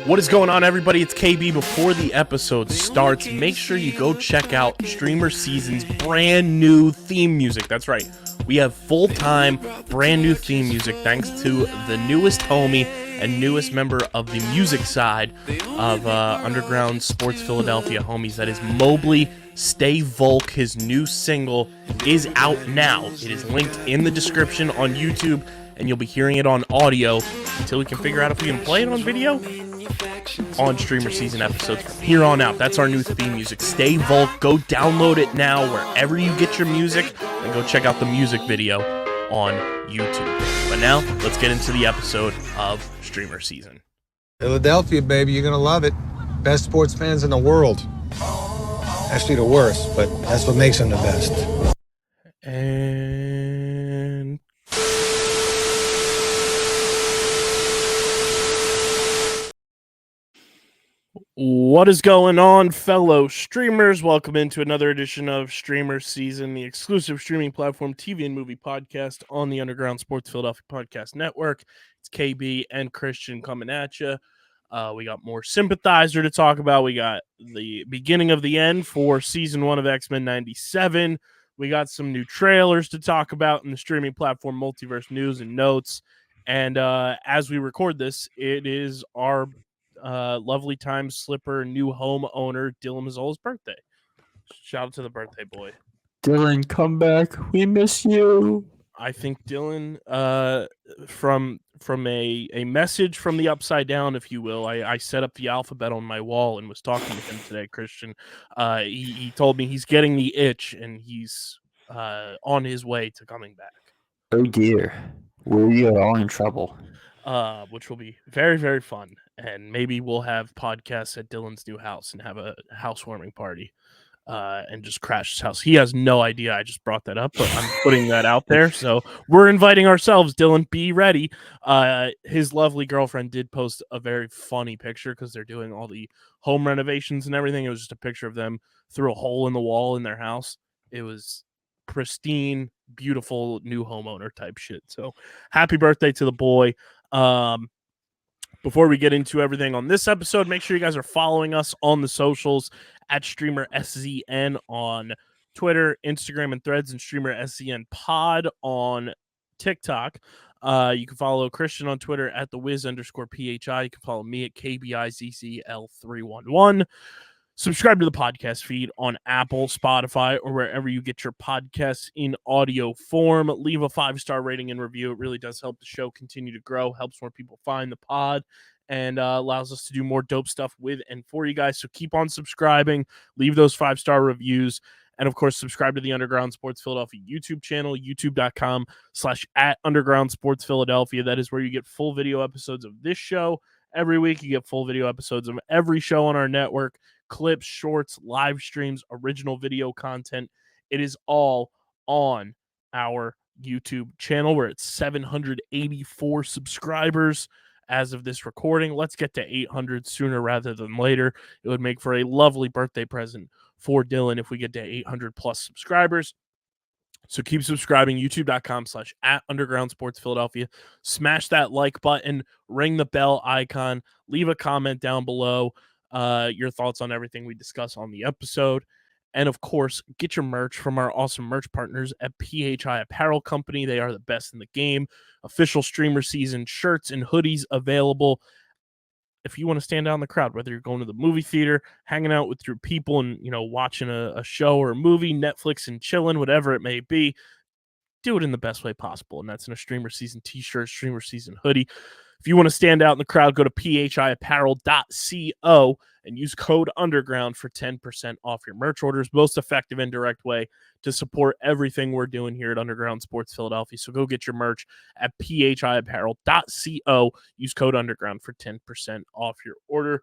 What is going on, everybody? It's KB. Before the episode starts, make sure you go check out StreamerSZN's brand new theme music. That's right. We have full-time, brand new theme music thanks to the newest homie and newest member of the music side of Underground Sports Philadelphia homies. That is Mobley. Stay Volk. His new single is out now. It is linked in the description on YouTube, and you'll be hearing it on audio until we can figure out if we can play it on video on StreamerSZN episodes from here on out. That's our new theme music. Stay Volk. Go download it now wherever you get your music, and go check out the music video on YouTube. But now, let's get into the episode of StreamerSZN. Philadelphia, baby, you're gonna love it. Best sports fans in the world. Actually, the worst, but that's what makes them the best. And what is going on, fellow streamers? Welcome into another edition of StreamerSZN, the exclusive streaming platform, TV and movie podcast on the Underground Sports Philadelphia Podcast Network. It's KB and Christian coming at you. We got more Sympathizer to talk about. We got the beginning of the end for season 1 of XMen 97. We got some new trailers to talk about in the streaming platform Multiverse news and notes. And as we record this, it is our lovely time slipper new home owner Dylan Mazzola's birthday. Shout out to the birthday boy. Dylan, come back. We miss you. I think Dylan, from a message from the upside down, if you will, I set up the alphabet on my wall and was talking to him today, Christian. He told me he's getting the itch and he's on his way to coming back. Oh dear, we are all in trouble. Which will be very, very fun. And maybe we'll have podcasts at Dylan's new house and have a housewarming party. And just crash his house. He has no idea I just brought that up, but I'm putting that out there. So we're inviting ourselves, Dylan. Be ready. His lovely girlfriend did post a very funny picture because they're doing all the home renovations and everything. It was just a picture of them through a hole in the wall in their house. It was pristine, beautiful new homeowner type shit. So happy birthday to the boy. Before we get into everything on this episode, make sure you guys are following us on the socials at StreamerSZN on Twitter, Instagram, and Threads, and StreamerSZN Pod on TikTok. You can follow Christian on Twitter at the Wiz_PHI. You can follow me at KBIZZL311. Subscribe to the podcast feed on Apple, Spotify, or wherever you get your podcasts in audio form. Leave a 5-star rating and review. It really does help the show continue to grow, helps more people find the pod, and allows us to do more dope stuff with and for you guys. So keep on subscribing. Leave those 5-star reviews. And, of course, subscribe to the Underground Sports Philadelphia YouTube channel, youtube.com/@Underground Sports Philadelphia. That is where you get full video episodes of this show. Every week you get full video episodes of every show on our network, clips, shorts, live streams, original video content. It is all on our YouTube channel. We're at 784 subscribers as of this recording. Let's get to 800 sooner rather than later. It would make for a lovely birthday present for Dylan if we get to 800 plus subscribers. So keep subscribing, youtube.com/@Underground Sports Philadelphia. Smash that like button, ring the bell icon, leave a comment down below. Your thoughts on everything we discuss on the episode. And, of course, get your merch from our awesome merch partners at PHI Apparel Company. They are the best in the game. Official StreamerSZN shirts and hoodies available. If you want to stand out in the crowd, whether you're going to the movie theater, hanging out with your people and, watching a show or a movie, Netflix and chilling, whatever it may be, do it in the best way possible. And that's in a StreamerSZN t-shirt, StreamerSZN hoodie. If you want to stand out in the crowd, go to phiapparel.co and use code UNDERGROUND for 10% off your merch orders. Most effective and direct way to support everything we're doing here at Underground Sports Philadelphia. So go get your merch at phiapparel.co. Use code UNDERGROUND for 10% off your order.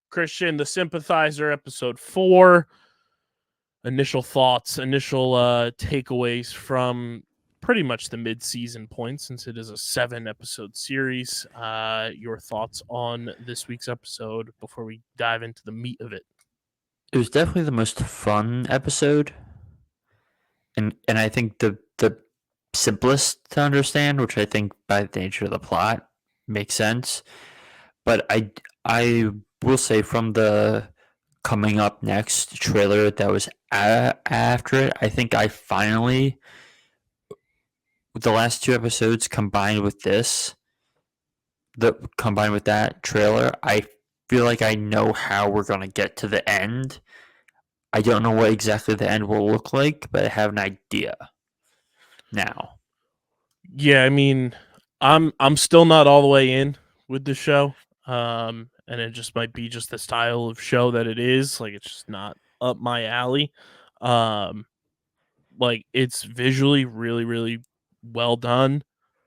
Christian, the Sympathizer, episode 4. Initial thoughts, initial takeaways from pretty much the mid-season point, since it is a 7-episode series. Your thoughts on this week's episode before we dive into the meat of it? It was definitely the most fun episode, and I think the simplest to understand, which I think by the nature of the plot makes sense. but I will say from the coming up next trailer that was after it, I think I finally, with the last 2 episodes combined with that trailer, I feel like I know how we're gonna get to the end. I don't know what exactly the end will look like, but I have an idea now. Yeah, I mean, I'm still not all the way in with the show. And it just might be just the style of show that it is. Like, it's just not up my alley. Um, like, it's visually really, really well done.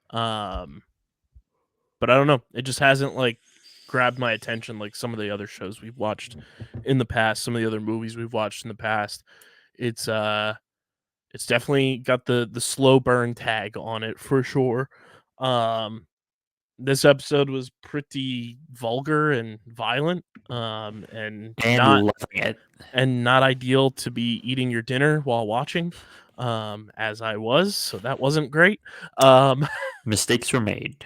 Um, but I don't know. It just hasn't like grabbed my attention like some of the other shows we've watched in the past, some of the other movies we've watched in the past. It's definitely got the slow burn tag on it for sure. This episode was pretty vulgar and violent, and And not loving it. ideal to be eating your dinner while watching, as I was, so that wasn't great. Mistakes were made.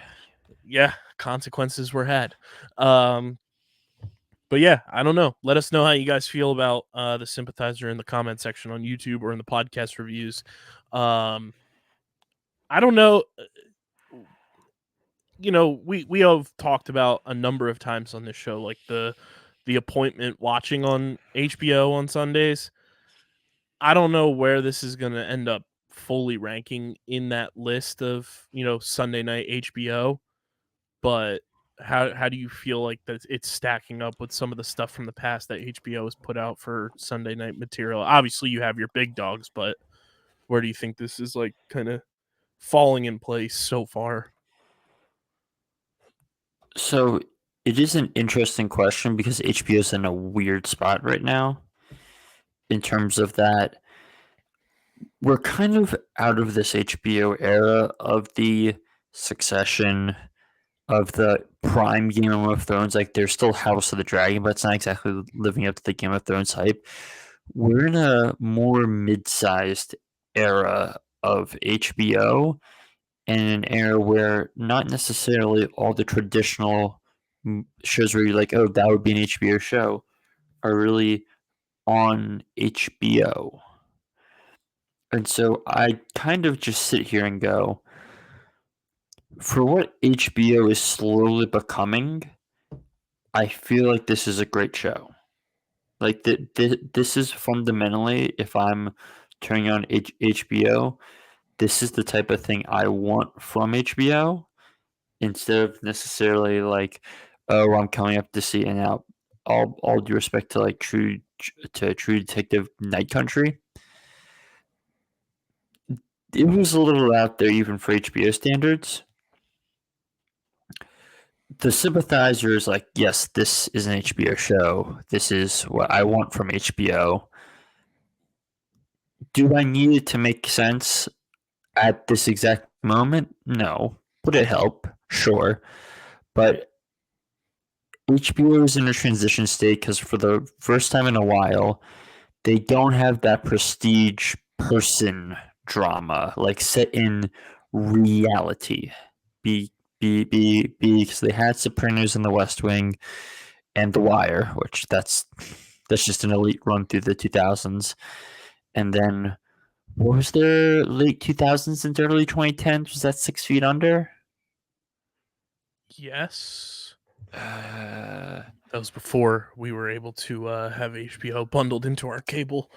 Yeah, consequences were had. But yeah, I don't know. Let us know how you guys feel about the Sympathizer in the comment section on YouTube or in the podcast reviews. I don't know. You know, we have talked about a number of times on this show, like the appointment watching on HBO on Sundays. I don't know where this is going to end up fully ranking in that list of, Sunday night HBO, but how do you feel like that it's stacking up with some of the stuff from the past that HBO has put out for Sunday night material? Obviously, you have your big dogs, but where do you think this is like kind of falling in place so far? So it is an interesting question because HBO's in a weird spot right now in terms of that we're kind of out of this HBO era of the Succession, of the prime Game of Thrones. Like there's still House of the Dragon, but it's not exactly living up to the Game of Thrones hype. We're in a more mid-sized era of HBO, and an era where not necessarily all the traditional shows where you're like, oh, that would be an HBO show, are really on HBO. And so I kind of just sit here and go, for what HBO is slowly becoming, I feel like this is a great show. Like this is fundamentally, if I'm turning on HBO, this is the type of thing I want from HBO instead of necessarily like, oh, I'm coming up to see and out. All due respect to like True Detective Night Country, it was a little out there even for HBO standards. The Sympathizer is like, yes, this is an HBO show. This is what I want from HBO. Do I need it to make sense at this exact moment? No. Would it help? Sure. But HBO is in a transition state because for the first time in a while, they don't have that prestige person drama like set in reality. Because they had Sopranos and The West Wing and The Wire, which that's just an elite run through the 2000s. And then what was their late 2000s into early 2010s? Was that 6 Feet Under? Yes. Uh, That was before we were able to have HBO bundled into our cable.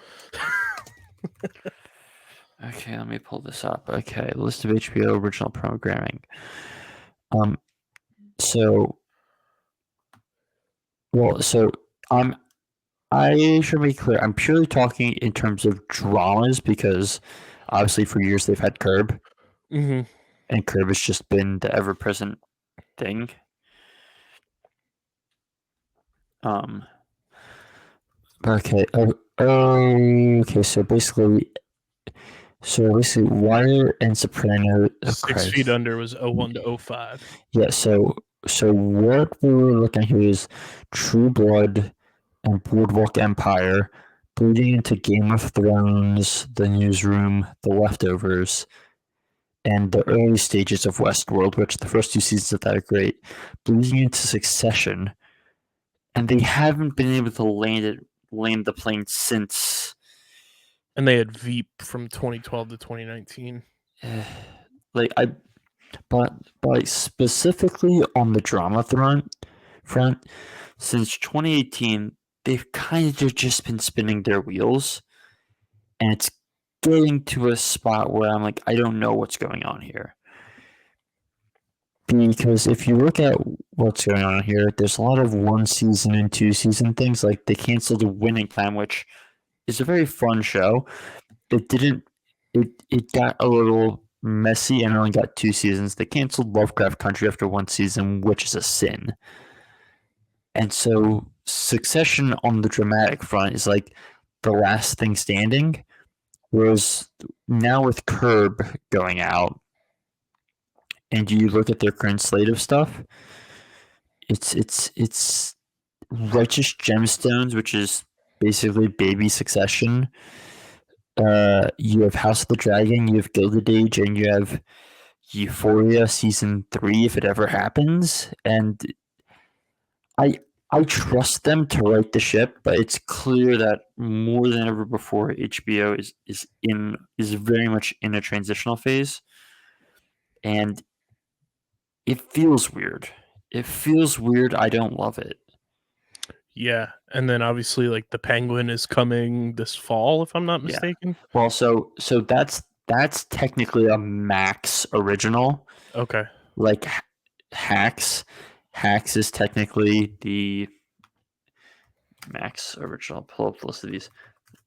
okay, let me pull this up. Okay, list of HBO original programming. So I should be clear. I'm purely talking in terms of dramas because obviously for years they've had Curb, Mm-hmm. and Curb has just been the ever-present thing. Okay. Okay. So basically, Wire and Soprano. Oh, 6 Feet Under was 01 to 05. Yeah. So what we were looking at here is True Blood and Boardwalk Empire, bleeding into Game of Thrones, The Newsroom, The Leftovers, and the early stages of Westworld, which the first 2 seasons of that are great, bleeding into Succession, and they haven't been able to land the plane since. And they had Veep from 2012 to 2019. But specifically on the drama front, since 2018, they've kind of just been spinning their wheels, and it's getting to a spot where I'm like, I don't know what's going on here. Because if you look at what's going on here, there's a lot of 1 season and 2 season things. Like they canceled Winning Time, which is a very fun show. It got a little messy and only got 2 seasons. They canceled Lovecraft Country after 1 season, which is a sin. And so Succession on the dramatic front is like the last thing standing. Whereas now with Curb going out, and you look at their current slate of stuff, it's Righteous Gemstones, which is basically baby Succession. You have House of the Dragon, you have Gilded Age, and you have Euphoria season 3 if it ever happens. And I trust them to right the ship, but it's clear that more than ever before, HBO is very much in a transitional phase, and it feels weird. It feels weird. I don't love it. Yeah, and then obviously like The Penguin is coming this fall, if I'm not mistaken. Well, so that's technically a Max original. Okay. Like Hacks is technically the Max original. Pull up the list of these.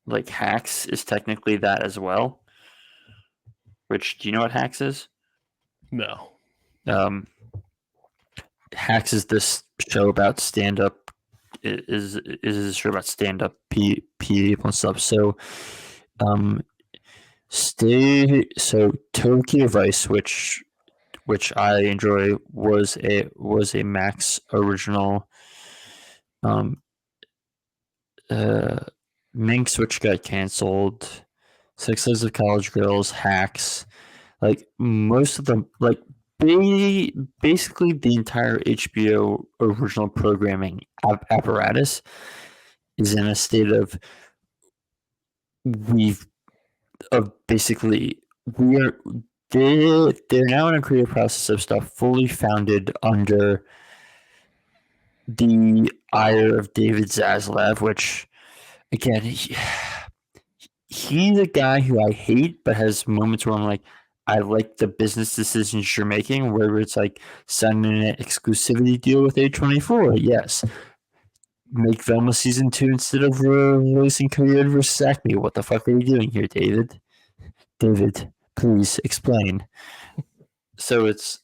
Like Hacks is technically that as well. Which, do you know what Hacks is? No. Hacks is this show about stand-up. Is a show about stand-up people and stuff. So, Tokyo Vice, which I enjoy, was a Max original. Minx, which got canceled. Six Days of College Girls, Hacks, like most of them, like basically the entire HBO original programming apparatus is in a state of they're now in a creative process of stuff fully founded under the ire of David Zaslav, which again he's a guy who I hate, but has moments where I'm like, I like the business decisions you're making, where it's like signing an exclusivity deal with A24. Yes. Make Velma season 2 instead of releasing Korea versus Acme. What the fuck are you doing here, David? David, please explain. So it's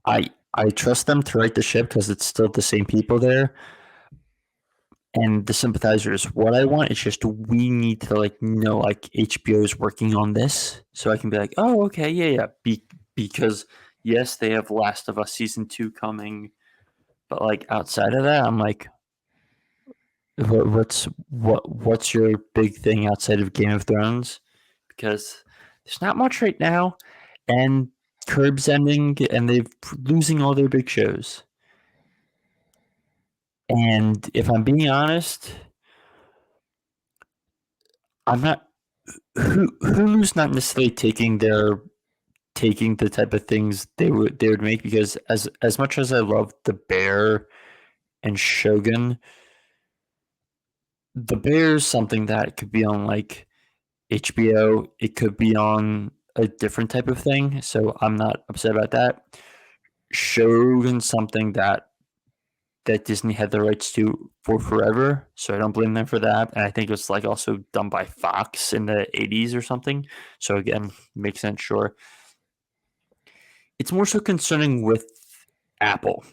I trust them to right the ship because it's still the same people there. And the Sympathizer is what I want. It's just we need to know HBO is working on this, so I can be like, oh, okay, yeah. Because yes, they have Last of Us season 2 coming, but outside of that, I'm like, what's your big thing outside of Game of Thrones? Because there's not much right now, and Curb's ending, and they're losing all their big shows. And if I'm being honest, I'm not. Hulu's not necessarily taking the type of things they would make, because as much as I love The Bear and Shogun, The Bear is something that could be on HBO. It could be on a different type of thing, so I'm not upset about that. Shogun's something that Disney had the rights to for forever, so I don't blame them for that. And I think it's also done by Fox in the 80s or something. So again, makes sense, sure. It's more so concerning with Apple,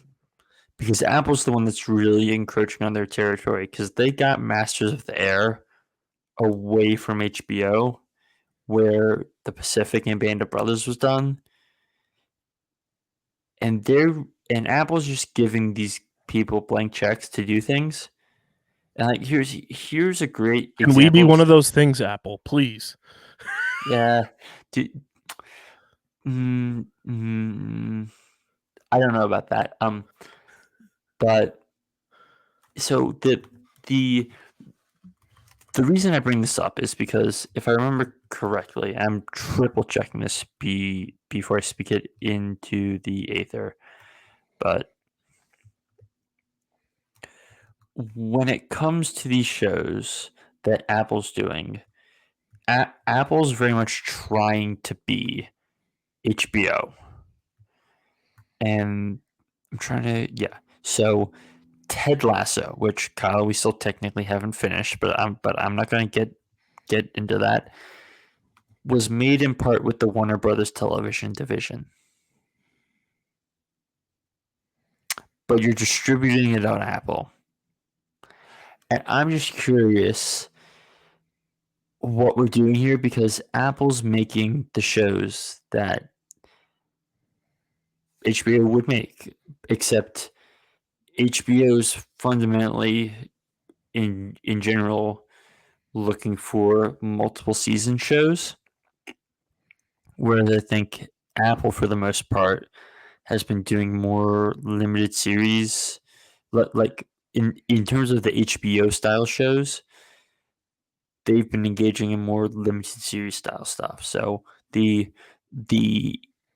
because Apple's the one that's really encroaching on their territory, because they got Masters of the Air away from HBO, where The Pacific and Band of Brothers was done. And Apple's just giving these people blank checks to do things. And here's a great example. Can we be one of those things, Apple, please? Yeah. Do, mm, mm, I don't know about that. But so the the reason I bring this up is because if I remember correctly, I'm triple checking this before I speak it into the aether. But when it comes to these shows that Apple's doing, Apple's very much trying to be HBO. And I'm trying to, yeah. So Ted Lasso, which Kyle, we still technically haven't finished, but I'm not going to get into that, was made in part with the Warner Brothers television division. But you're distributing it on Apple. And I'm just curious what we're doing here because Apple's making the shows that HBO would make, except HBO's fundamentally in general looking for multiple season shows, whereas I think Apple for the most part has been doing more limited series, like in terms of the HBO style shows, they've been engaging in more limited series style stuff. So the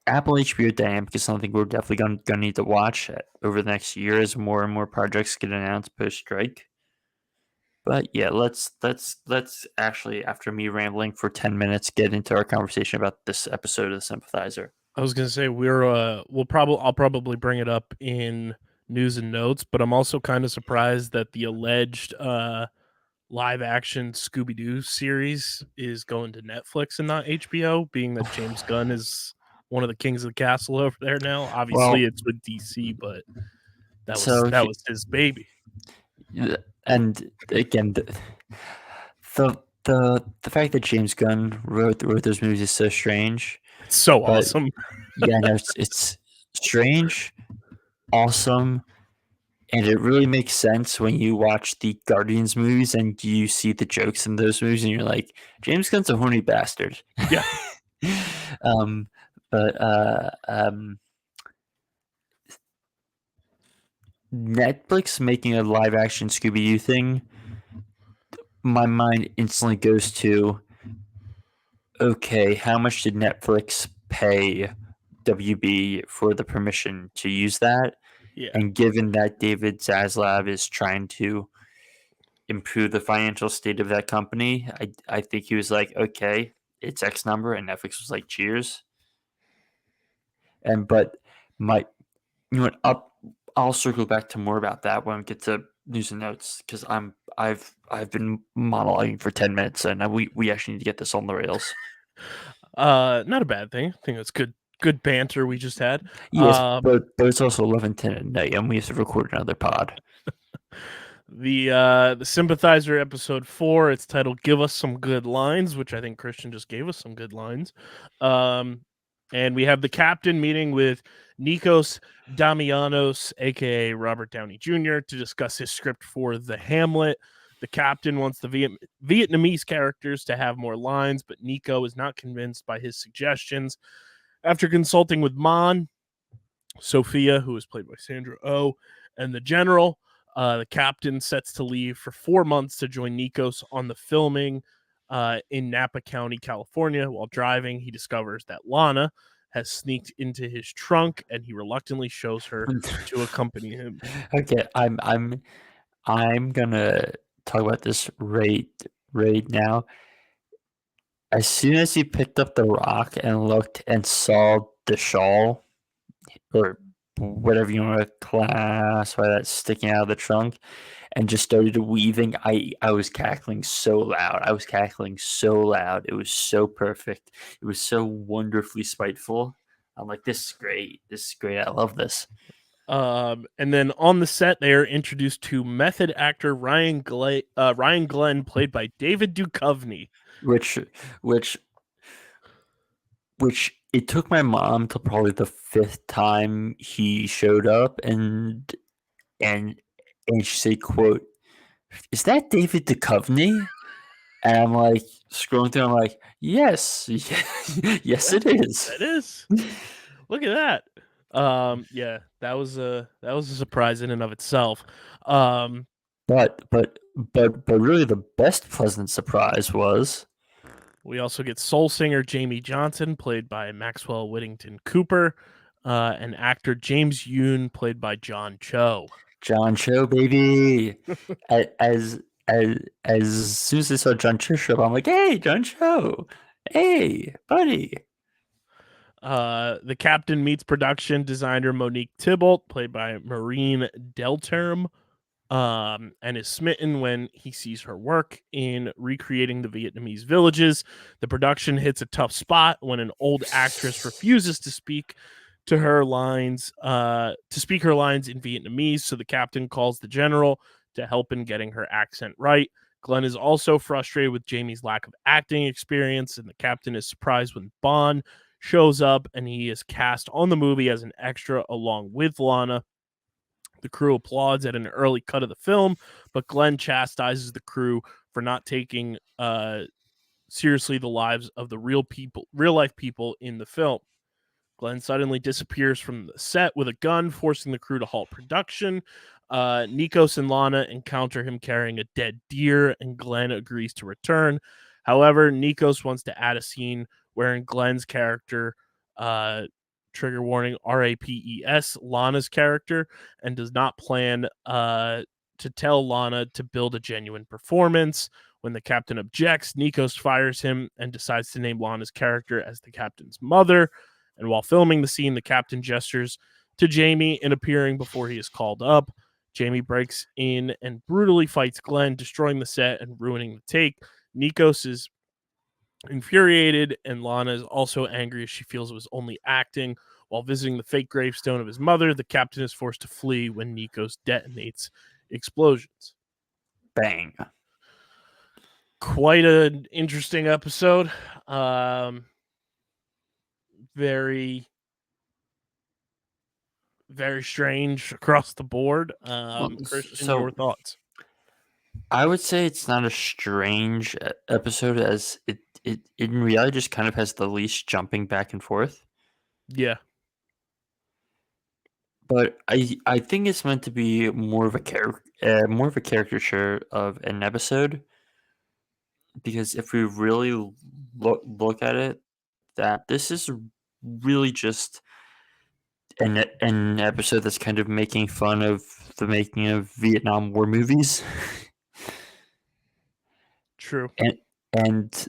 Apple HBO dynamic is something we're definitely gonna need to watch over the next year as more and more projects get announced post strike. But yeah, let's actually, after me rambling for 10 minutes, get into our conversation about this episode of the Sympathizer. I was gonna say I'll probably bring it up in news and notes, but I'm also kind of surprised that the alleged live action Scooby Doo series is going to Netflix and not HBO, being that James Gunn is one of the kings of the castle over there now. Obviously, Well, it's with DC, but that so was his baby. and again, the fact that James Gunn wrote those movies is so strange. It's so But awesome. yeah, no, it's strange, awesome, and it really makes sense when you watch the Guardians movies and you see the jokes in those movies, and you're like, James Gunn's a horny bastard. Yeah. um, but Netflix making a live action Scooby Doo thing, my mind instantly goes to, okay, how much did Netflix pay WB for the permission to use that? Yeah. And given that David Zaslav is trying to improve the financial state of that company, I think he was like, okay, it's X number, and Netflix was like, cheers. But my, you know what? I'll circle back to more about that when we get to news and notes because I've been monologuing for 10 minutes and we actually need to get this on the rails. Not a bad thing. I think that's good banter we just had. Yes, but it's also 11:10 at night and we have to record another pod. The Sympathizer episode 4, it's titled "Give Us Some Good Lines," which I think Christian just gave us some good lines. And we have the captain meeting with Nikos Damianos, aka Robert Downey Jr., to discuss his script for The Hamlet. The captain wants the Vietnamese characters to have more lines, but Nico is not convinced by his suggestions. After consulting with Mon, Sophia, who is played by Sandra Oh, and the general, the captain sets to leave for 4 months to join Nikos on the filming in Napa County, California. While driving, he discovers that Lana has sneaked into his trunk, and he reluctantly shows her to accompany him. Okay, I'm gonna talk about this right now. As soon as he picked up the rock and looked and saw the shawl, or whatever you want to classify that, sticking out of the trunk, and just started weaving, I was cackling so loud. It was so perfect. It was so wonderfully spiteful. I'm like, this is great. I love this. And then on the set, they are introduced to method actor Ryan Glenn, played by David Duchovny. Which it took my mom till probably the 5th time he showed up, and she said, "quote, is that David Duchovny?" And I'm like scrolling through. I'm like, yes, yes, it is. It is. Look at that. Yeah, that was a surprise in and of itself. But really, the best pleasant surprise was We also get soul singer Jamie Johnson, played by Maxwell Whittington Cooper, and actor James Yoon, played by John Cho. John Cho, baby. as as soon as I saw John Cho show up, I'm like, hey, John Cho, hey, buddy. The captain meets production designer Monique Tybalt, played by Maureen Delterme, and is smitten when he sees her work in recreating the Vietnamese villages. The production hits a tough spot when an old actress refuses to speak her lines in Vietnamese, so the captain calls the general to help in getting her accent right. Glenn is also frustrated with Jamie's lack of acting experience, and the captain is surprised when Bond shows up and he is cast on the movie as an extra along with Lana. The crew applauds at an early cut of the film, but Glenn chastises the crew for not taking seriously the lives of the real life people in the film. Glenn suddenly disappears from the set with a gun, forcing the crew to halt production. Nikos and Lana encounter him carrying a dead deer, and Glenn agrees to return. However, Nikos wants to add a scene wherein Glenn's character, trigger warning, RAPES, Lana's character, and does not plan to tell Lana to build a genuine performance. When the captain objects, Nikos fires him and decides to name Lana's character as the captain's mother. And while filming the scene, the captain gestures to Jamie in appearing before he is called up. Jamie breaks in and brutally fights Glenn, destroying the set and ruining the take. Nikos is infuriated, and Lana is also angry as she feels it was only acting. While visiting the fake gravestone of his mother, the captain is forced to flee when Nikos detonates explosions. Bang. Quite an interesting episode. Very, very strange across the board. Christian, your thoughts? I would say it's not a strange episode, as it in reality just kind of has the least jumping back and forth. Yeah. But I think it's meant to be more of a caricature of an episode, because if we really look at it, that this is really just an episode that's kind of making fun of the making of Vietnam War movies. True. And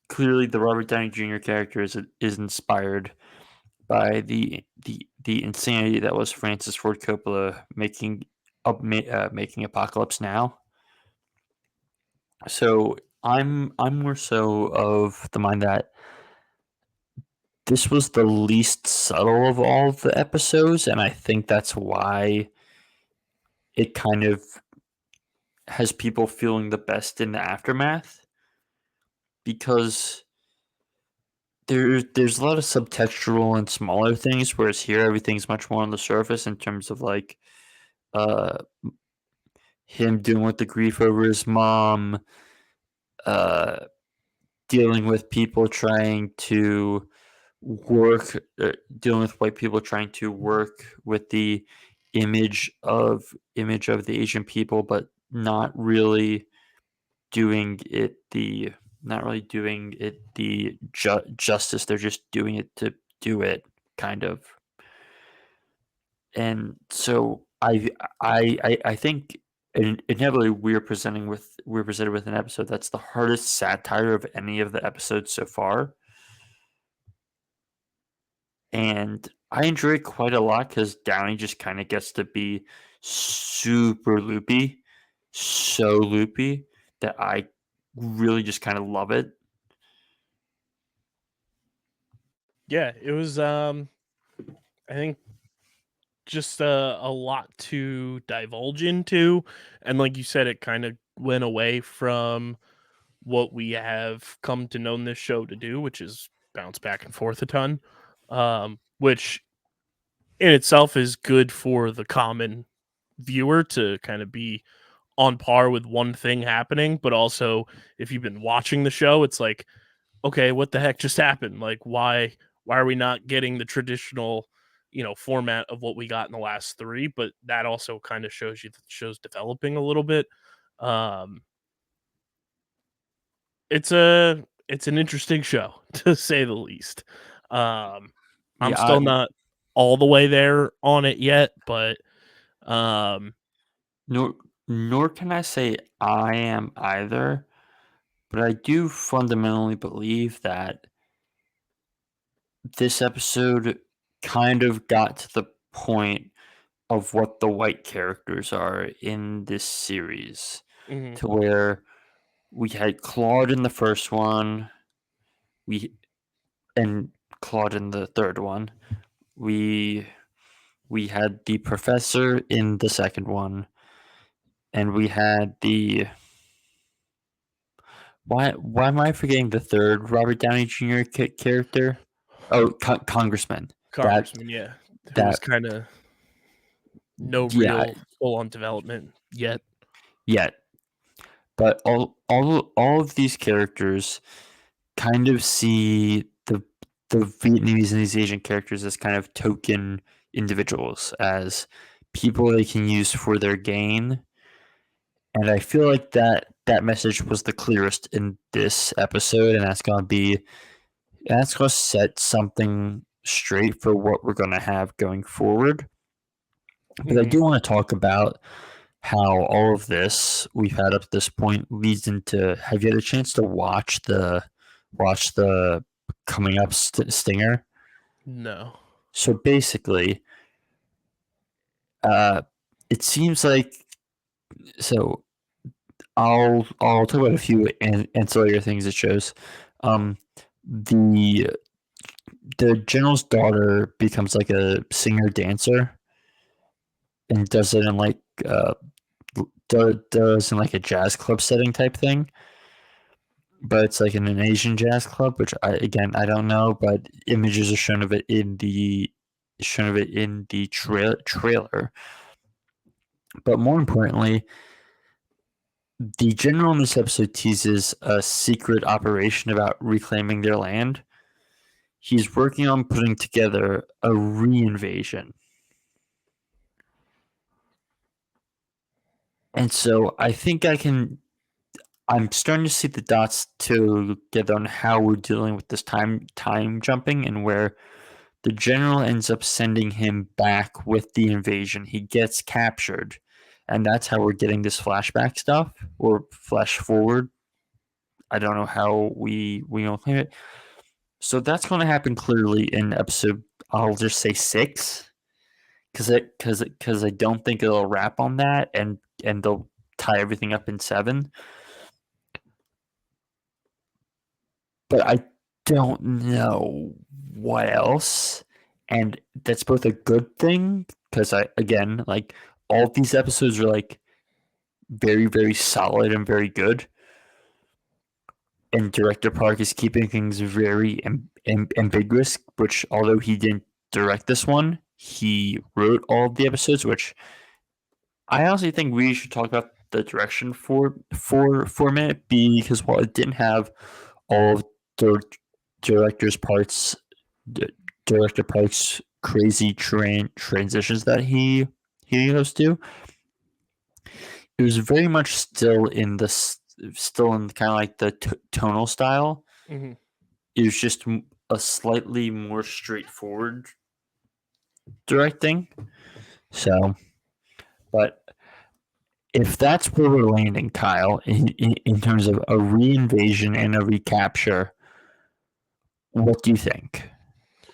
clearly the Robert Downey Jr. character is inspired by the insanity that was Francis Ford Coppola making Apocalypse Now. So I'm more so of the mind that this was the least subtle of all of the episodes, and I think that's why it kind of has people feeling the best in the aftermath, because there's a lot of subtextual and smaller things, whereas here everything's much more on the surface in terms of like uh him dealing with the grief over his mom, uh dealing with people trying to dealing with white people trying to work with the image of the Asian people, but not really doing it the justice. They're just doing it to do it, kind of. And so I think inevitably we're presented with an episode that's the hardest satire of any of the episodes so far. And I enjoy it quite a lot because Downey just kind of gets to be super loopy, so loopy that I really just kind of love it. Yeah, it was I think just a lot to divulge into, and like you said, it kind of went away from what we have come to know this show to do, which is bounce back and forth a ton, which in itself is good for the common viewer to kind of be on par with one thing happening, but also if you've been watching the show, it's like, okay, what the heck just happened? Like, why are we not getting the traditional, format of what we got in the last three? But that also kind of shows you that the show's developing a little bit. It's an interesting show to say the least. I'm still not all the way there on it yet, but nor can I say I am either, but I do fundamentally believe that this episode kind of got to the point of what the white characters are in this series, to where we had Claude in the first one, and Claude in the third one. We had the professor in the second one, and we had the why am I forgetting the third Robert Downey Jr. character? Oh, Congressman. Congressman, yeah, who was kind of no real full-on development yet. But all of these characters kind of see the Vietnamese and these Asian characters as kind of token individuals, as people they can use for their gain. And I feel like that message was the clearest in this episode, and that's going to set something straight for what we're going to have going forward. But I do want to talk about how all of this we've had up to this point leads into. Have you had a chance to watch the coming up stinger? No. So basically, it seems like, so I'll talk about a few ancillary things it shows. The general's daughter becomes like a singer dancer, and does it in like does in like a jazz club setting type thing, but it's like in an Asian jazz club, which I don't know, but images are shown of it in the trailer. But more importantly, the general in this episode teases a secret operation about reclaiming their land. He's working on putting together a re-invasion. And so I think I'm starting to see the dots together on how we're dealing with this time jumping, and where the general ends up sending him back with the invasion. He gets captured, and that's how we're getting this flashback stuff, or flash forward. I don't know how we don't claim it. So that's going to happen clearly in episode, I'll just say 6, because I don't think it'll wrap on that, and they'll tie everything up in 7. But I don't know what else, and that's both a good thing, because like all of these episodes are like very, very solid and very good, and Director Park is keeping things very ambiguous, which, although he didn't direct this one, he wrote all of the episodes, which I honestly think we should talk about the direction for a minute, because while it didn't have all of the Director Park's crazy transitions that he goes to, it was very much still in kind of like the tonal style. Mm-hmm. It was just a slightly more straightforward directing. So, but if that's where we're landing, Kyle, in terms of a re-invasion and a recapture, what do you think?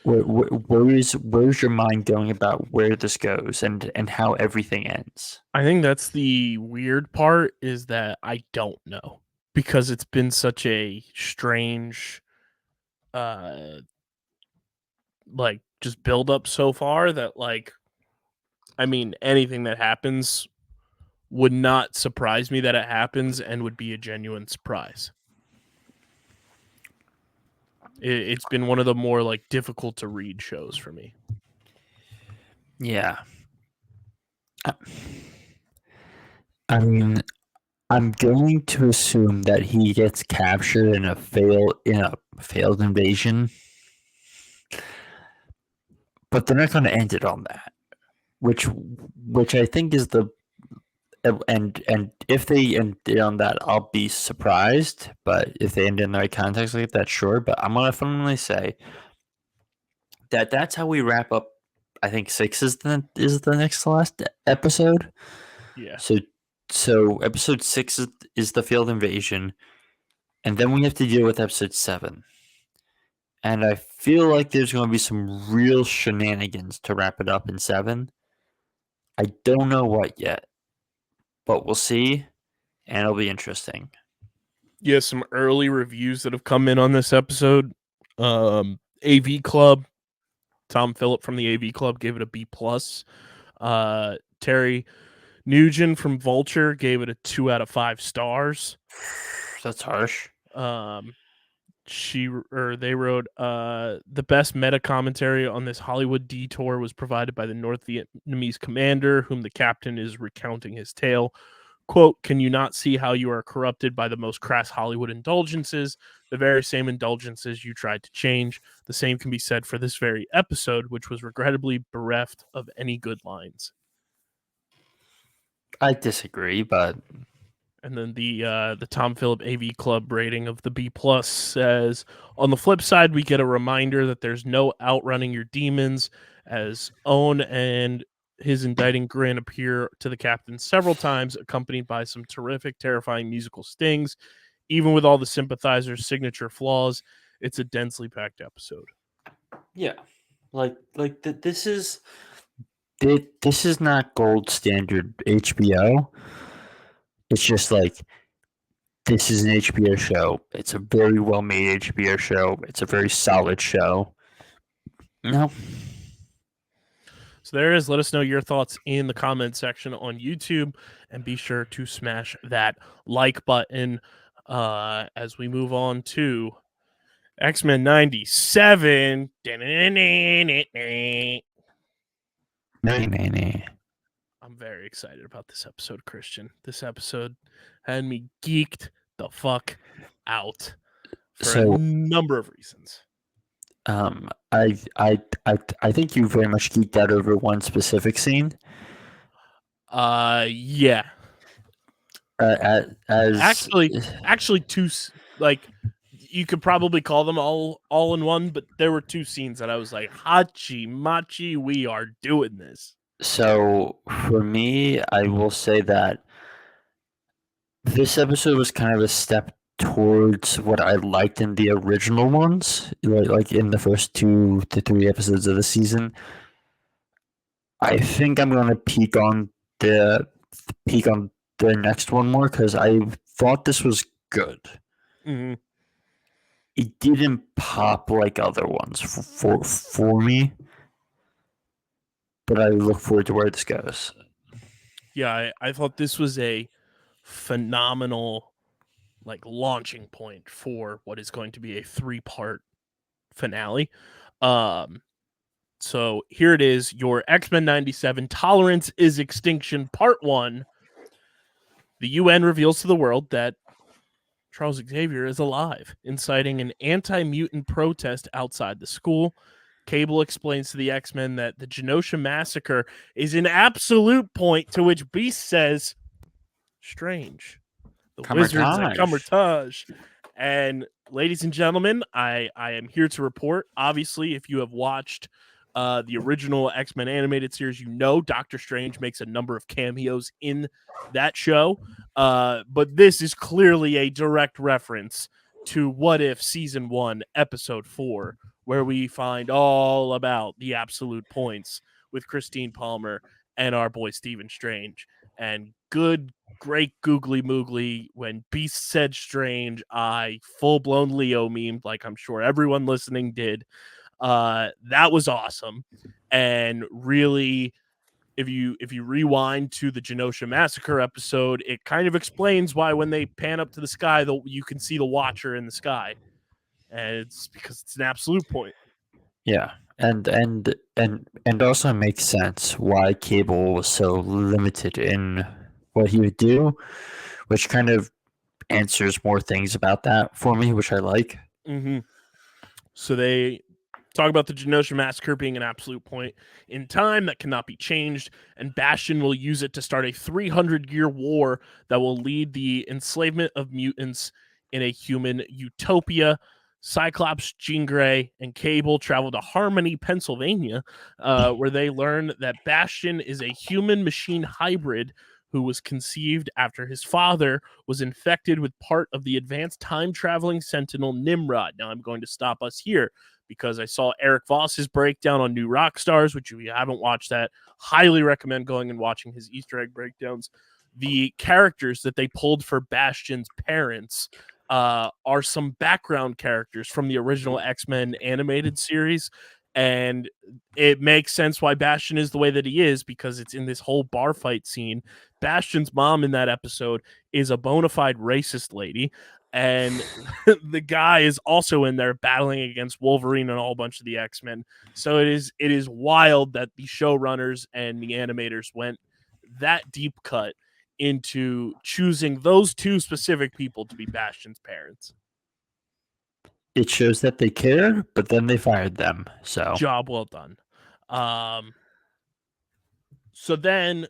Where's your mind going about where this goes and how everything ends? I think that's the weird part, is that I don't know, because it's been such a strange like just build up so far, that like, I mean, anything that happens would not surprise me that it happens, and would be a genuine surprise. It's been one of the more like difficult to read shows for me. Yeah. I mean, I'm going to assume that he gets captured in a failed invasion, but they're not going to end it on that, which I think is the and if they end it on that, I'll be surprised. But if they end it in the right context like that, sure. But I'm gonna fundamentally say that that's how we wrap up. I think 6 is the next to last episode. Yeah. So episode 6 is the field invasion, and then we have to deal with episode 7. And I feel like there's going to be some real shenanigans to wrap it up in 7. I don't know what yet, but we'll see, and it'll be interesting. Yeah, some early reviews that have come in on this episode. AV Club, Tom Phillip from the AV Club gave it a B+. Terry Nugent from Vulture gave it a 2 out of 5 stars. That's harsh. They wrote the best meta commentary on this Hollywood detour was provided by the North Vietnamese commander, whom the captain is recounting his tale. Quote, can you not see how you are corrupted by the most crass Hollywood indulgences, the very same indulgences you tried to change? The same can be said for this very episode, which was regrettably bereft of any good lines. I disagree, but... And then the Tom Phillip AV Club rating of the B+ says, on the flip side, we get a reminder that there's no outrunning your demons, as Owen and his indicting grin appear to the captain several times, accompanied by some terrific, terrifying musical stings. Even with all the Sympathizer's signature flaws, it's a densely packed episode. Yeah, this is not gold standard HBO. It's just like, this is an HBO show. It's a very well made HBO show. It's a very solid show. No. So there it is. Let us know your thoughts in the comment section on YouTube, and be sure to smash that like button as we move on to XMen 97. I'm very excited about this episode, Christian. This episode had me geeked the fuck out for a number of reasons. I think you very much geeked out over one specific scene. Yeah. Actually, two. Like, you could probably call them all in one, but there were two scenes that I was like, Hachi Machi, we are doing this. So for me, I will say that this episode was kind of a step towards what I liked in the original ones, like in the first 2 to 3 episodes of the season. I think I'm gonna peek on the next one more, because I thought this was good. Mm-hmm. It didn't pop like other ones for me, but I look forward to where this goes. Yeah, I thought this was a phenomenal launching point for what is going to be a 3-part finale. So here it is, your X-Men 97 Tolerance is Extinction Part 1. The UN reveals to the world that Charles Xavier is alive, inciting an anti-mutant protest outside the school. Cable explains to the X-Men that the Genosha massacre is an absolute point, to which Beast says, strange. The wizards at Camertage. And ladies and gentlemen, I am here to report, obviously, if you have watched the original X-Men animated series, you know Doctor Strange makes a number of cameos in that show. But this is clearly a direct reference to What If Season 1, Episode 4, where we find all about the absolute points with Christine Palmer and our boy Stephen Strange. And great googly moogly, when Beast said Strange, I full-blown Leo memed, like I'm sure everyone listening did. That was awesome. And really, if you rewind to the Genosha Massacre episode, it kind of explains why when they pan up to the sky, you can see the Watcher in the sky. And it's because it's an absolute point. Yeah. And also makes sense why Cable was so limited in what he would do, which kind of answers more things about that for me, which I like. Mm-hmm. So they talk about the Genosha Massacre being an absolute point in time that cannot be changed, and Bastion will use it to start a 300-year war that will lead the enslavement of mutants in a human utopia. Cyclops, Jean Grey, and Cable travel to Harmony, Pennsylvania, where they learn that Bastion is a human-machine hybrid who was conceived after his father was infected with part of the advanced time-traveling Sentinel Nimrod. Now, I'm going to stop us here because I saw Eric Voss's breakdown on New Rockstars, which if you haven't watched that, highly recommend going and watching his Easter egg breakdowns. The characters that they pulled for Bastion's parents are some background characters from the original X-Men animated series, and it makes sense why Bastion is the way that he is because it's in this whole bar fight scene. Bastion's mom in that episode is a bona fide racist lady, and the guy is also in there battling against Wolverine and a whole bunch of the X-Men. So it is wild that the showrunners and the animators went that deep cut into choosing those two specific people to be Bastion's parents. It shows that they care, but then they fired them. So Job well done. So then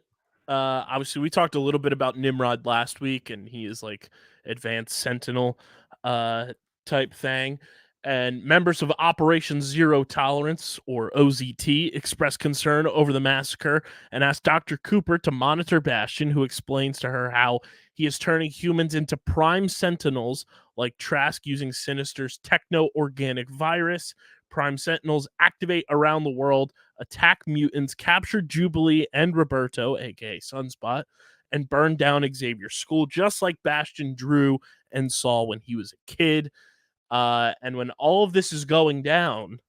obviously we talked a little bit about Nimrod last week, and he is like advanced sentinel type thing. And members of Operation Zero Tolerance, or OZT, expressed concern over the massacre and asked Dr. Cooper to monitor Bastion, who explains to her how he is turning humans into prime sentinels like Trask using Sinister's techno-organic virus. Prime sentinels activate around the world, attack mutants, capture Jubilee and Roberto, aka Sunspot, and burn down Xavier's school, just like Bastion drew and saw when he was a kid. And when all of this is going down,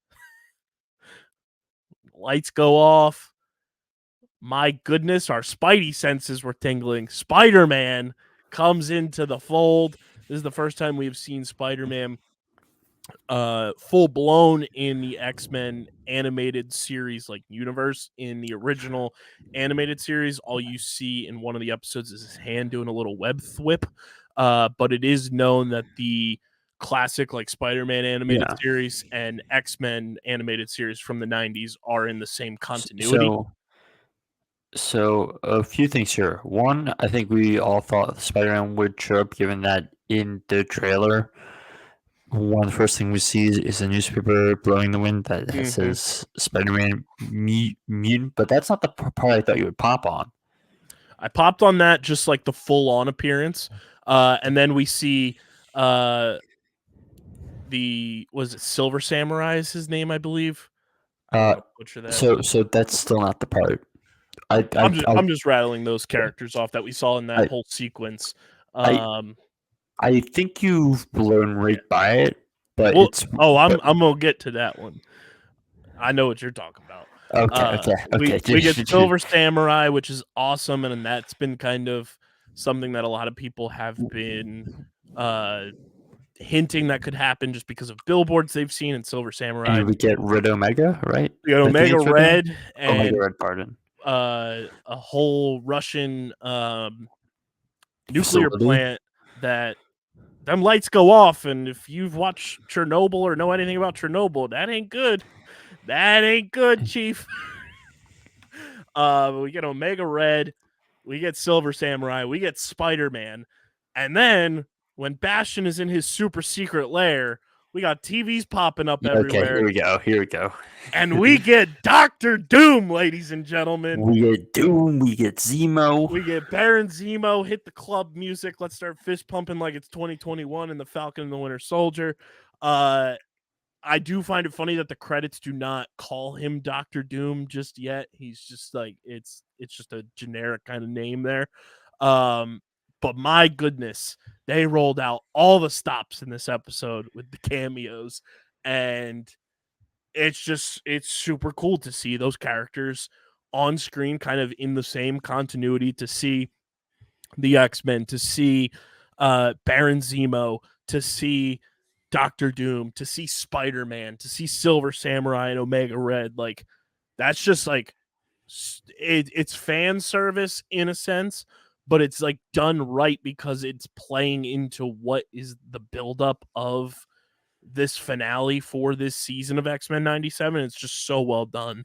lights go off. My goodness, our spidey senses were tingling. Spider-Man comes into the fold. This is the first time we've seen Spider-Man full blown in the X-Men animated series like universe. In the original animated series, all you see in one of the episodes is his hand doing a little web thwip. But it is known that the classic like Spider-Man animated series and X-Men animated series from the 90s are in the same continuity. So a few things here. One, I think we all thought Spider-Man would show up, given that in the trailer, one of the first thing we see is a newspaper blowing the wind that says Spider-Man mutant, but that's not the part I thought you would pop on. I popped on that just like the full-on appearance, and then we see was it Silver Samurai is his name, I believe. Butcher that. So that's still not the part. I'm just rattling those characters off that we saw in that whole sequence. I think you've blown right by it, but I'm gonna get to that one. I know what you're talking about. Okay. We get Silver Samurai, which is awesome, and that's been kind of something that a lot of people have been hinting that could happen just because of billboards they've seen in Silver Samurai. And we get Red Omega, right? We got Omega Red and Omega Red, pardon. A whole Russian nuclear plant that them lights go off, and if you've watched Chernobyl or know anything about Chernobyl, that ain't good. That ain't good, Chief. We get Omega Red, we get Silver Samurai, we get Spider-Man, and then when Bastion is in his super secret lair, we got TVs popping up everywhere. Okay, here we go. And we get Dr. Doom, ladies and gentlemen. We get Doom, we get Zemo. We get Baron Zemo, hit the club music. Let's start fist pumping like it's 2021 and the Falcon and the Winter Soldier. I do find it funny that the credits do not call him Dr. Doom just yet. He's just like, it's just a generic kind of name there. But my goodness, they rolled out all the stops in this episode with the cameos, and it's super cool to see those characters on screen kind of in the same continuity, to see the X-Men, to see Baron Zemo, to see Dr. Doom, to see Spider-Man, to see Silver Samurai and Omega Red. Like, that's just like it's fan service in a sense, but it's like done right because it's playing into what is the buildup of this finale for this season of X-Men 97. It's just so well done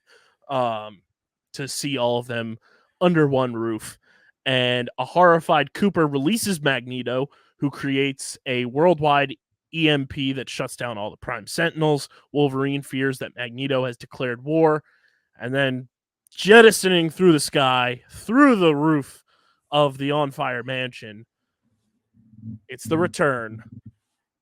to see all of them under one roof. And a horrified Cooper releases Magneto, who creates a worldwide EMP that shuts down all the Prime Sentinels. Wolverine fears that Magneto has declared war, and then jettisoning through the sky, through the roof of the on fire mansion, it's the return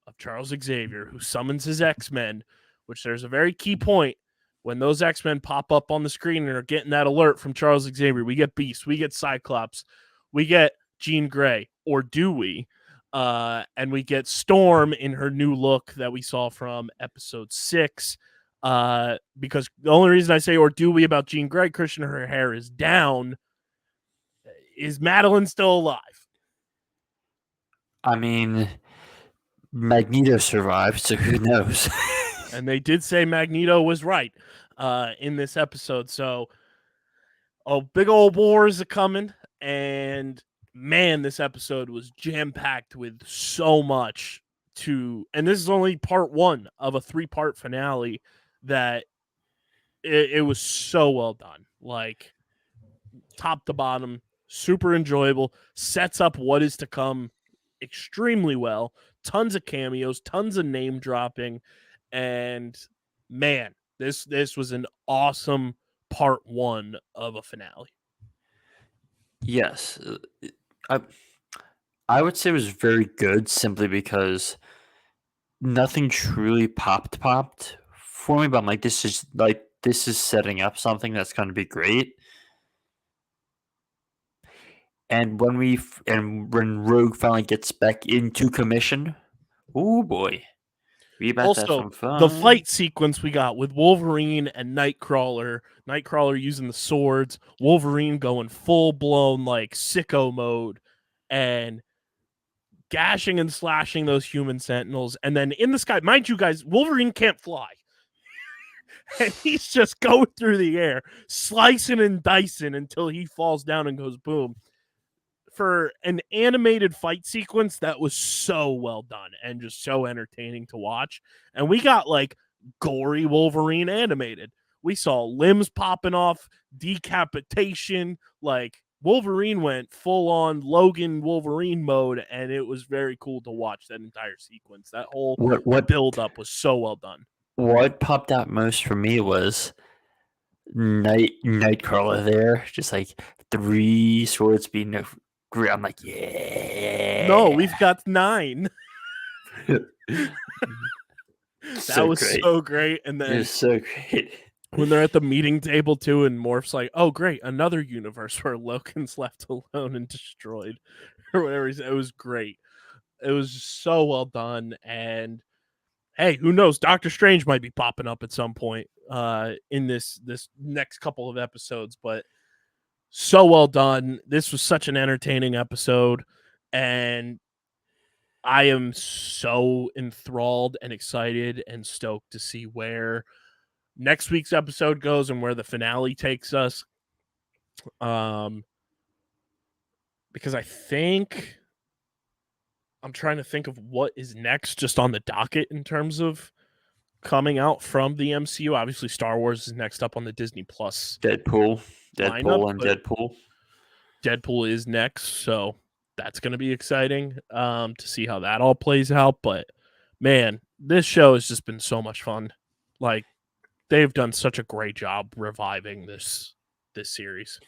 of Charles Xavier, who summons his X-Men, which there's a very key point when those X-Men pop up on the screen and are getting that alert from Charles Xavier. We get Beast, we get Cyclops, we get Jean Grey, or do we? And we get Storm in her new look that we saw from episode 6. Because the only reason I say or do we about Jean Grey, Christian, her hair is down. Is Madeline still alive? I mean, Magneto survived, so who knows? And they did say Magneto was right in this episode. So, big old wars are coming. And man, this episode was jam-packed with so much and this is only part 1 of a 3-part finale that it was so well done. Like, top to bottom, super enjoyable, sets up what is to come extremely well. Tons of cameos, tons of name dropping, and man, this was an awesome part 1 of a finale. Yes. I would say it was very good simply because nothing truly popped for me, but I'm like, this is setting up something that's going to be great. And when Rogue finally gets back into commission, oh boy, we about to have Also, some fun. the fight sequence we got with Wolverine and Nightcrawler using the swords, Wolverine going full-blown like sicko mode and gashing and slashing those human sentinels. And then in the sky, mind you guys, Wolverine can't fly. And he's just going through the air, slicing and dicing until he falls down and goes boom. For an animated fight sequence, that was so well done and just so entertaining to watch. And we got like gory Wolverine animated. We saw limbs popping off, decapitation, like Wolverine went full on Logan Wolverine mode, and it was very cool to watch that entire sequence. That whole build up was so well done. What popped out most for me was Nightcrawler there, just like 3 swords being great. I'm like, yeah. No, we've got 9. That was great. so great. And then it was so great. When they're at the meeting table too, and Morph's like, "Oh, great, another universe where Logan's left alone and destroyed," or whatever. It was great. It was so well done. And hey, who knows? Doctor Strange might be popping up at some point in this next couple of episodes. But so well done. This was such an entertaining episode, and I am so enthralled and excited and stoked to see where next week's episode goes and where the finale takes us. Because I think I'm trying to think of what is next just on the docket in terms of coming out from the MCU. Obviously, Star Wars is next up on the Disney Plus. Deadpool lineup, and Deadpool. Deadpool is next, so that's going to be exciting to see how that all plays out. But man, this show has just been so much fun. Like, they've done such a great job reviving this series.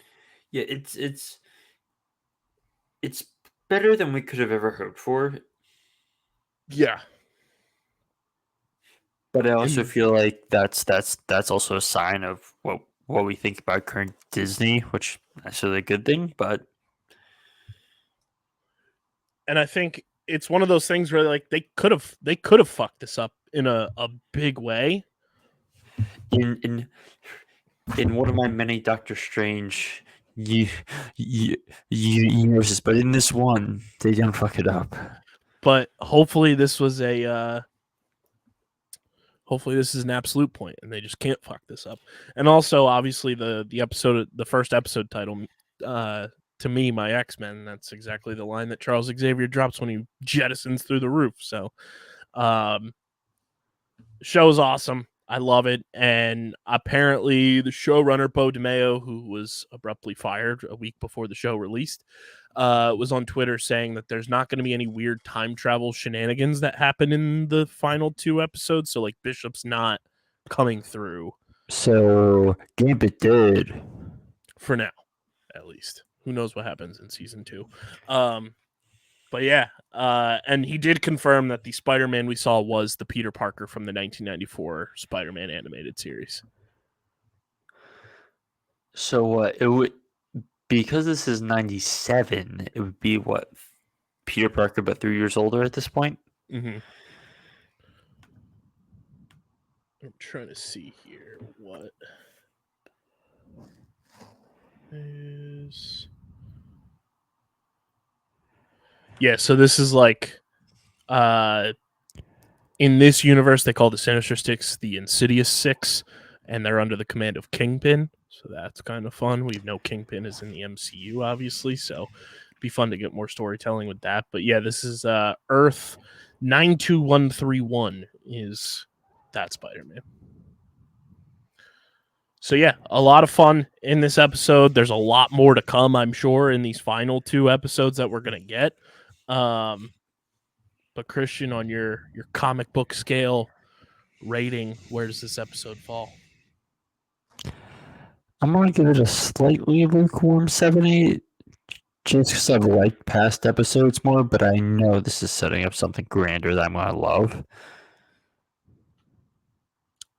Yeah, it's better than we could have ever hoped for. Yeah. But I also feel like that's also a sign of what we think about current Disney, which is necessarily a good thing, but and I think it's one of those things where like they could have fucked this up in a big way. In one of my many Doctor Strange universes, but in this one, they didn't fuck it up. But hopefully this was hopefully this is an absolute point and they just can't fuck this up. And also, obviously, the first episode title to me, my X-Men. That's exactly the line that Charles Xavier drops when he jettisons through the roof. So, show's awesome. I love it. And apparently the showrunner, Bo DeMeo, who was abruptly fired a week before the show released, was on Twitter saying that there's not going to be any weird time travel shenanigans that happen in the final 2 episodes. So, like, Bishop's not coming through. So, Gambit did. For now, at least. Who knows what happens in season 2. But yeah, and he did confirm that the Spider-Man we saw was the Peter Parker from the 1994 Spider-Man animated series. So it would, because this is 97, it would be what, Peter Parker but 3 years older at this point? Mm-hmm. I'm trying to see here what is... Yeah, so this is like, in this universe, they call the Sinister Six the Insidious Six, and they're under the command of Kingpin. So that's kind of fun. We know Kingpin is in the MCU, obviously, so it'd be fun to get more storytelling with that. But yeah, this is Earth 92131 is that Spider-Man. So yeah, a lot of fun in this episode. There's a lot more to come, I'm sure, in these final 2 episodes that we're gonna get. But Christian, on your comic book scale rating, where does this episode fall? I'm going to give it a slightly lukewarm 7-8, just because I've liked past episodes more, but I know this is setting up something grander that I'm going to love.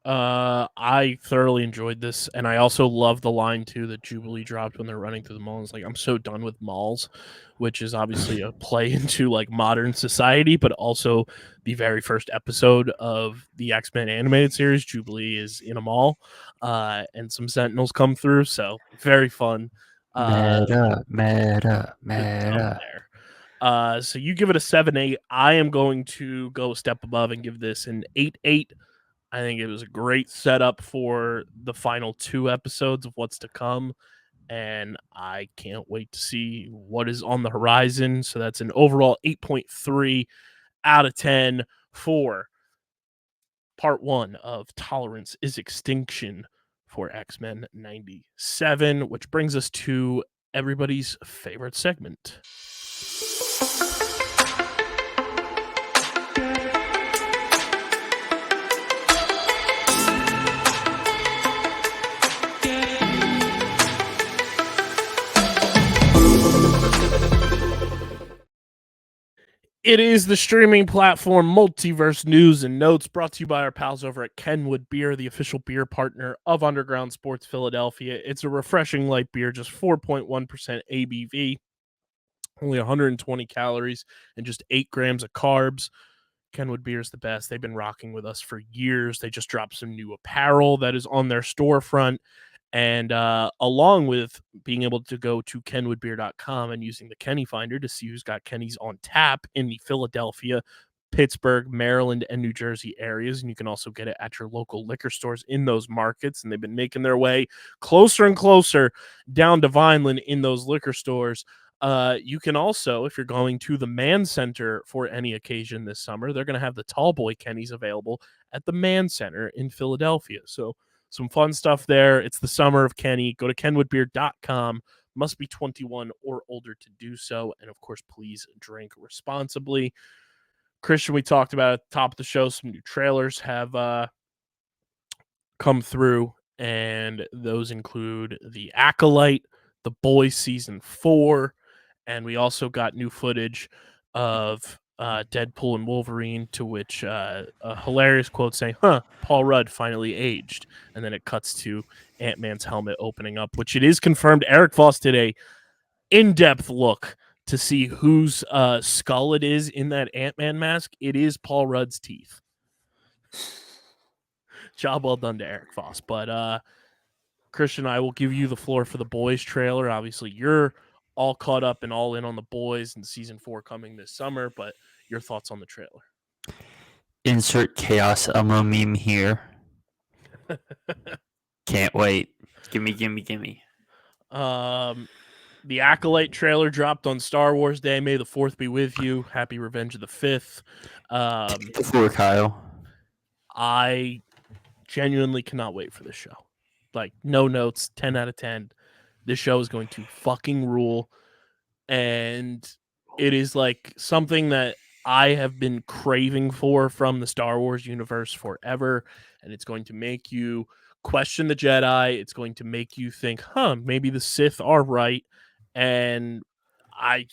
I thoroughly enjoyed this, and I also love the line too that Jubilee dropped when they're running through the mall. It's like, I'm so done with malls, which is obviously a play into like modern society, but also the very first episode of the X-Men animated series. Jubilee is in a mall, and some Sentinels come through, so very fun. Meta. There. So you give it a 7-8. I am going to go a step above and give this an 8-8. I think it was a great setup for the final 2 episodes of what's to come, and I can't wait to see what is on the horizon. So that's an overall 8.3 out of 10 for part 1 of Tolerance is Extinction for X-Men 97, which brings us to everybody's favorite segment. It is the streaming platform Multiverse News and Notes, brought to you by our pals over at Kenwood Beer, the official beer partner of Underground Sports Philadelphia. It's a refreshing light beer, just 4.1% ABV, only 120 calories, and just 8 grams of carbs. Kenwood Beer is the best. They've been rocking with us for years. They just dropped some new apparel that is on their storefront. And along with being able to go to kenwoodbeer.com and using the Kenny Finder to see who's got Kenny's on tap in the Philadelphia, Pittsburgh, Maryland, and New Jersey areas. And you can also get it at your local liquor stores in those markets. And they've been making their way closer and closer down to Vineland in those liquor stores. You can also, if you're going to the Man Center for any occasion this summer, they're going to have the Tall Boy Kenny's available at the Man Center in Philadelphia. So some fun stuff there. It's the summer of Kenny. Go to kenwoodbeer.com. Must be 21 or older to do so. And of course, please drink responsibly. Christian, we talked about at the top of the show, some new trailers have come through, and those include The Acolyte, The Boys Season 4, and we also got new footage of Deadpool and Wolverine, to which a hilarious quote saying, Paul Rudd finally aged. And then it cuts to Ant-Man's helmet opening up, which it is confirmed Eric Voss did a in-depth look to see whose skull it is in that Ant-Man mask. It is Paul Rudd's teeth. Job well done to Eric Voss. But Christian, I will give you the floor for the Boys trailer. Obviously, you're all caught up and all in on the Boys and season 4 coming this summer, but your thoughts on the trailer? Insert Chaos Elmo meme here. Can't wait. Gimme. The Acolyte trailer dropped on Star Wars Day. May the 4th be with you. Happy Revenge of the 5th. Take the floor, Kyle. I genuinely cannot wait for this show. Like, no notes, 10 out of 10. This show is going to fucking rule. And it is like something that I have been craving for from the Star Wars universe forever. And it's going to make you question the Jedi. It's going to make you think, maybe the Sith are right. And I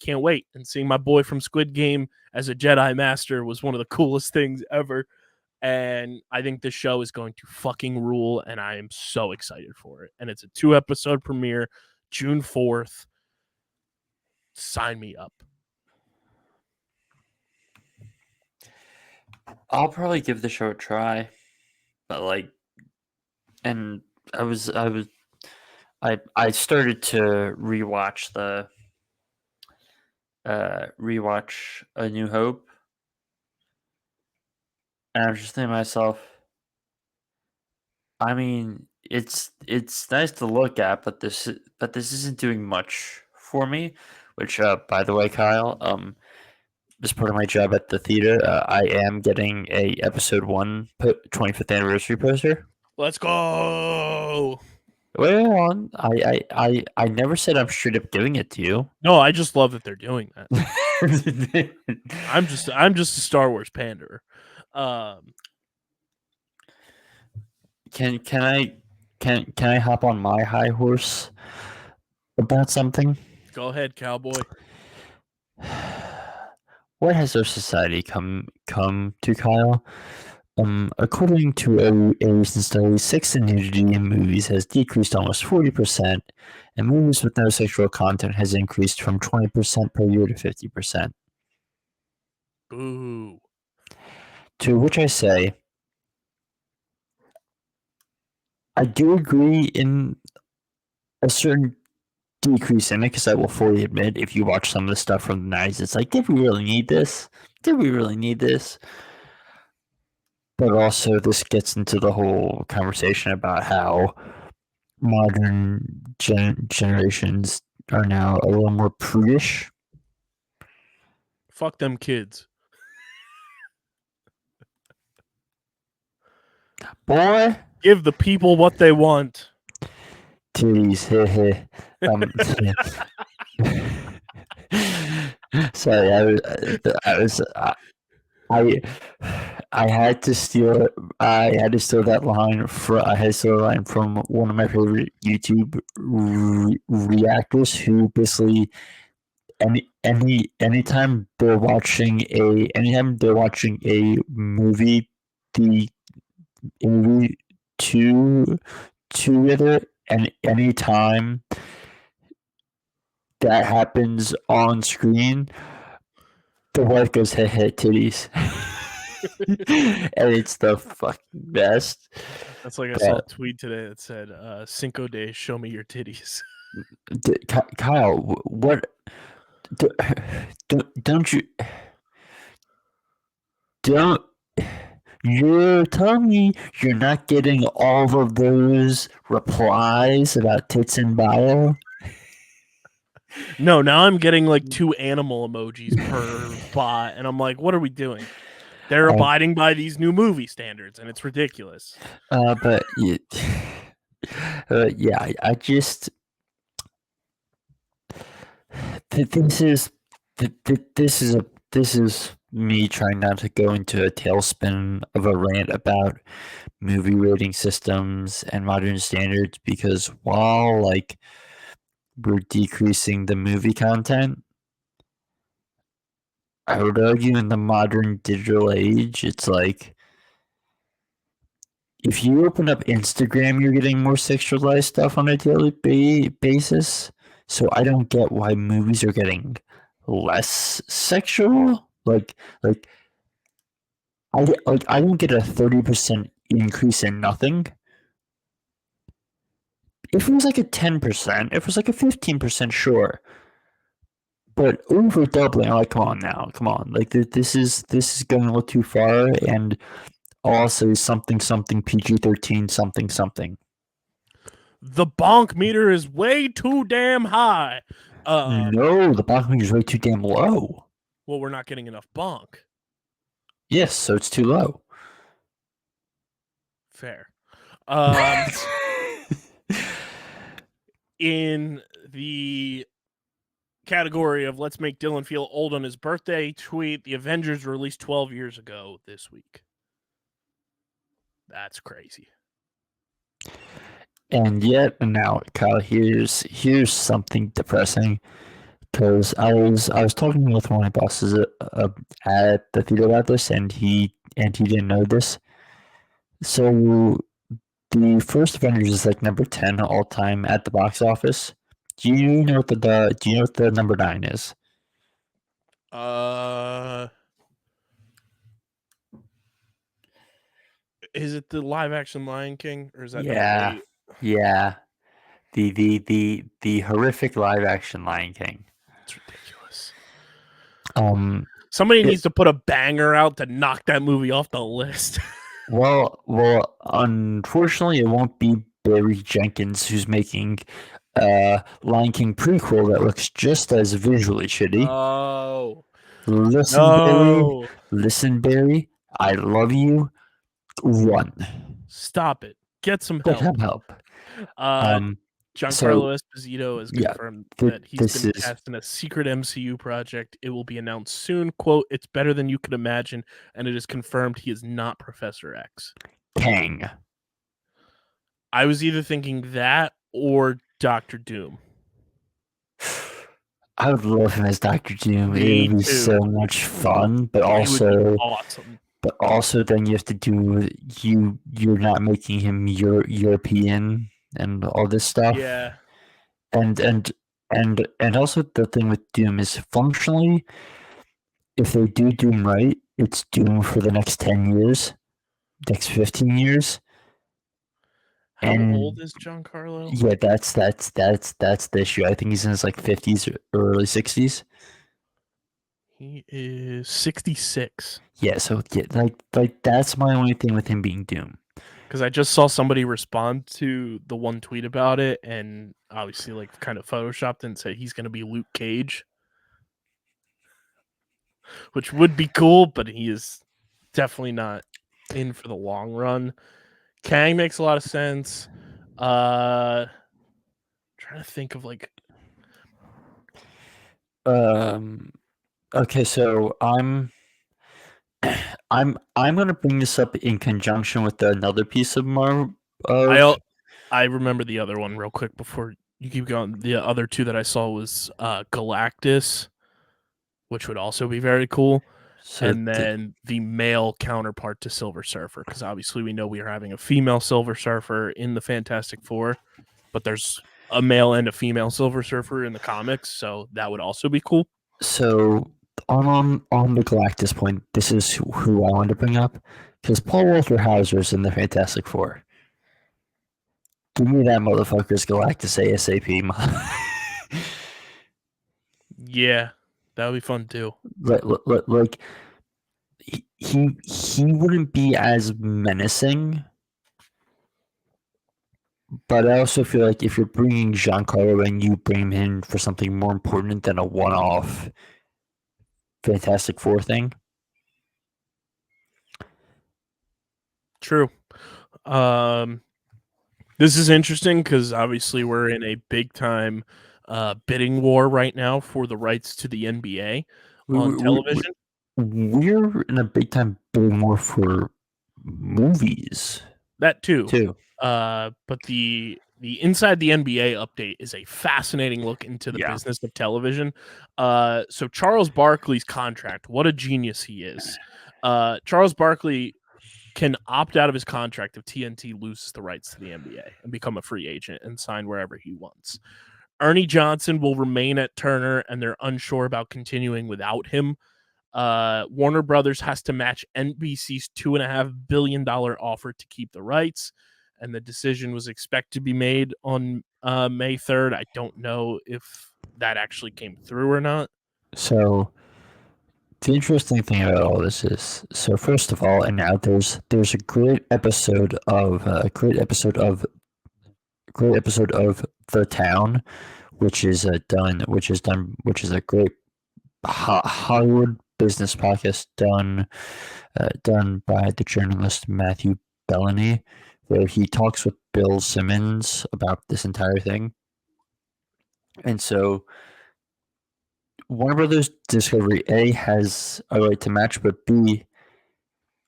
can't wait. And seeing my boy from Squid Game as a Jedi Master was one of the coolest things ever. And I think this show is going to fucking rule, and I am so excited for it. And it's a 2-episode premiere, June 4th. Sign me up. I'll probably give the show a try, but I started to rewatch A New Hope, and I was just thinking to myself, I mean, it's nice to look at, but this isn't doing much for me. Which, by the way, Kyle, as part of my job at the theater, I am getting a episode 1 25th anniversary poster. Let's go. Wait on. I never said I'm straight up giving it to you. No, I just love that they're doing that. I'm just a Star Wars panderer. Can I hop on my high horse about something? Go ahead, cowboy. What has our society come to, Kyle? According to a recent study, sex and nudity in movies has decreased almost 40%, and movies with no sexual content has increased from 20% per year to 50%. Boo. To which I say, I do agree in a certain decrease in it, because I will fully admit, if you watch some of the stuff from the 90s, it's like, did we really need this? Did we really need this? But also, this gets into the whole conversation about how modern generations are now a little more prudish. Fuck them kids. Boy, give the people what they want. Titties, heh. Sorry, I had to steal that line from one of my favorite YouTube reactors, who basically anytime they're watching a movie, the movie together, and anytime that happens on screen, the wife goes, hey, titties. And it's the fucking best. That's like I saw a tweet today that said, Cinco de show me your titties. Kyle, what? Don't you're telling me you're not getting all of those replies about tits in bio? No, now I'm getting like 2 animal emojis per bot, and I'm like, what are we doing? They're abiding by these new movie standards, and it's ridiculous. But yeah, I just this is me trying not to go into a tailspin of a rant about movie rating systems and modern standards, because while like we're decreasing the movie content, I would argue in the modern digital age, it's like if you open up Instagram, you're getting more sexualized stuff on a daily basis. So I don't get why movies are getting less sexual. Like I don't get a 30% increase in nothing. If it was like a 10%, if it was like a 15%, sure. But over doubling, I'm like, come on. Like this is going a little too far, and also something PG-13 something. The bonk meter is way too damn high. No, the bonk meter is way too damn low. Well, we're not getting enough bonk. Yes, so it's too low. Fair. In the category of let's make Dylan feel old on his birthday tweet, the Avengers released 12 years ago this week. That's crazy. And yet, now, Kyle, here's something depressing. Because I was talking with one of my bosses at the theater about this, and he didn't know this. So the first Avengers is like number 10 all time at the box office. Do you know what the number 9 is? Is it the live action Lion King, or is that Yeah, yeah, the horrific live action Lion King. It's ridiculous. Somebody needs to put a banger out to knock that movie off the list. Well, unfortunately, it won't be Barry Jenkins who's making Lion King prequel that looks just as visually shitty. Oh, listen, Barry, I love you. Run. Stop it. Get some help. Get help. Giancarlo Esposito has confirmed that he's been cast in a secret MCU project. It will be announced soon. Quote, "It's better than you could imagine," and it is confirmed he is not Professor X. Kang. I was either thinking that or Doctor Doom. I would love him as Doctor Doom. It would be so much fun, but also awesome. But also, then you have to do you're not making him European and all this stuff. Yeah. And also the thing with Doom is functionally, if they do Doom right, it's Doom for the next 10 years, next 15 years. How old is Giancarlo? Yeah, that's the issue. I think he's in his like 50s or early 60s. He is 66. Yeah, so like that's my only thing with him being Doom. Because I just saw somebody respond to the one tweet about it, and obviously like kind of photoshopped and said he's going to be Luke Cage, which would be cool, but he is definitely not in for the long run. Kang makes a lot of sense. Trying to think of like. Okay, so I'm gonna bring this up in conjunction with another piece of Marvel. I remember the other one real quick before you keep going. The other two that I saw was Galactus, which would also be very cool. So and then the male counterpart to Silver Surfer, because obviously we know we are having a female Silver Surfer in the Fantastic Four, but there's a male and a female Silver Surfer in the comics, so that would also be cool. So on the Galactus point, this is who I wanted to bring up, because Paul Walter Hauser's in the Fantastic Four. Give me that motherfucker's Galactus ASAP. Yeah, that would be fun too. Like he wouldn't be as menacing, but I also feel like if you're bringing Giancarlo and you bring him in for something more important than a one-off Fantastic Four thing. True. This is interesting because obviously we're in a big-time bidding war right now for the rights to the NBA on television. We're in a big-time bidding war for movies. That too. But the Inside the NBA update is a fascinating look into the business of television. So Charles Barkley's contract, what a genius he is. Charles Barkley can opt out of his contract if TNT loses the rights to the NBA and become a free agent and sign wherever he wants. Ernie Johnson will remain at Turner, and they're unsure about continuing without him. Warner Brothers has to match NBC's $2.5 billion offer to keep the rights, and the decision was expected to be made on May 3rd. I don't know if that actually came through or not. So the interesting thing about all this is, so first of all, and now there's a great episode of great episode of The Town, which is a great Hollywood business podcast done by the journalist Matthew Bellany, where he talks with Bill Simmons about this entire thing. And so Warner Brothers Discovery A has a right to match, but B,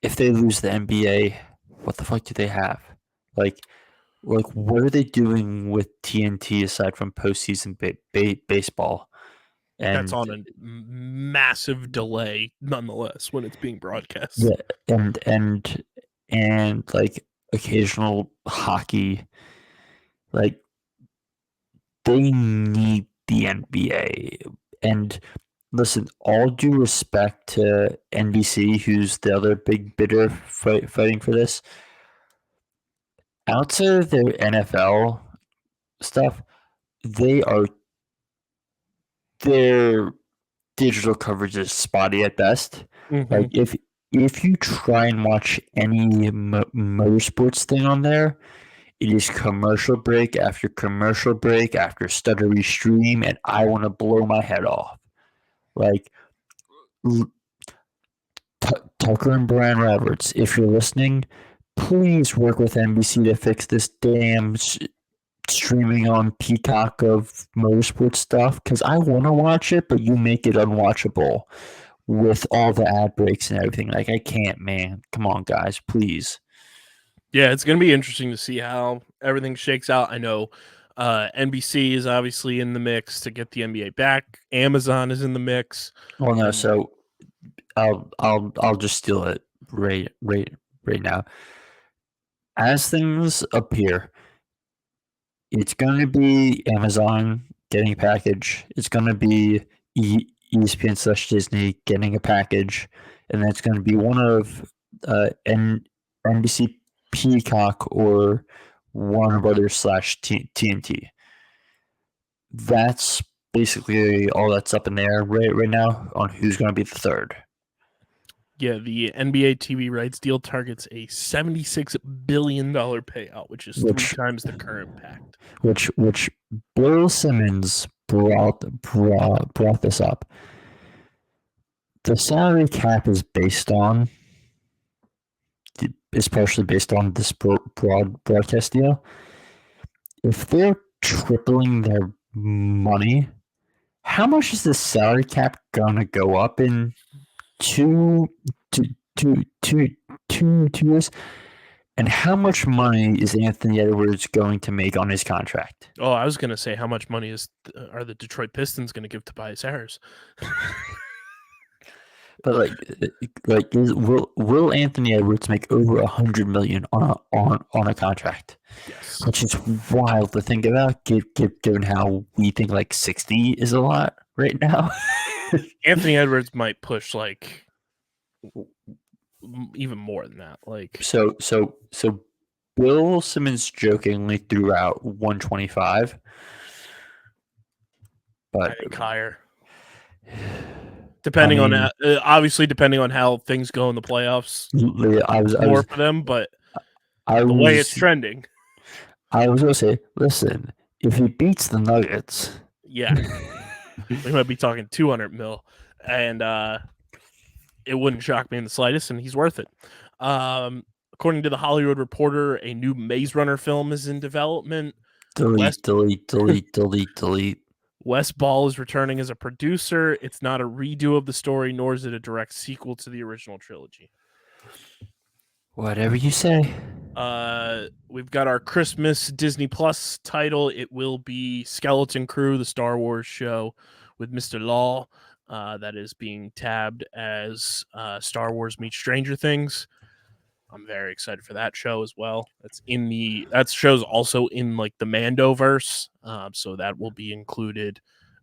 if they lose the NBA, what the fuck do they have? Like what are they doing with TNT aside from postseason baseball? That's And on a massive delay, nonetheless, when it's being broadcast. yeah, and like occasional hockey, like they need the NBA. And listen, all due respect to NBC, who's the other big bidder fighting for this. Outside of their NFL stuff, their digital coverage is spotty at best. Like if you try and watch any motorsports thing on there, it is commercial break after commercial break after stuttery stream, and I want to blow my head off. Like Tucker and Brian Roberts, if you're listening, please work with NBC to fix this damn streaming on Peacock of motorsports stuff, because I want to watch it, but you make it unwatchable with all the ad breaks and everything. Like, I can't, man. Come on, guys, please. Yeah, it's going to be interesting to see how everything shakes out. I know NBC is obviously in the mix to get the NBA back. Amazon is in the mix. Well, no, so I'll just steal it right now. As things appear, it's going to be Amazon getting a package. It's going to be ESPN/Disney getting a package, and then it's going to be one of NBC, Peacock, or Warner Brothers /TNT. That's basically all that's up in the air right now on who's going to be the third. Yeah, the NBA TV rights deal targets a $76 billion payout, which is 3 times the current pact. Which Bill Simmons brought this up. The salary cap is partially based on this broadcast deal. If they're tripling their money, how much is the salary cap gonna go up in two years? And how much money is Anthony Edwards going to make on his contract? Oh, I was gonna say, how much money are the Detroit Pistons gonna give Tobias Harris? But will Anthony Edwards make over $100 million on a contract? Yes, Which is wild to think about, given how we think like 60 is a lot right now. Anthony Edwards might push like even more than that. Like so Bill Simmons jokingly threw out 125, but I think higher. Depending on how things go in the playoffs, I was for them. But the way it's trending, I was gonna say, listen, if he beats the Nuggets, yeah, we might be talking 200 mil, and it wouldn't shock me in the slightest. And he's worth it. According to the Hollywood Reporter, a new Maze Runner film is in development. Delete. Wes Ball is returning as a producer. It's not a redo of the story, nor is it a direct sequel to the original trilogy. Whatever you say. We've got our Christmas Disney Plus title. It will be Skeleton Crew, the Star Wars show with Mr. Law. That is being tabbed as Star Wars meets Stranger Things. I'm very excited for that show as well. That show's also in like the Mandoverse, so that will be included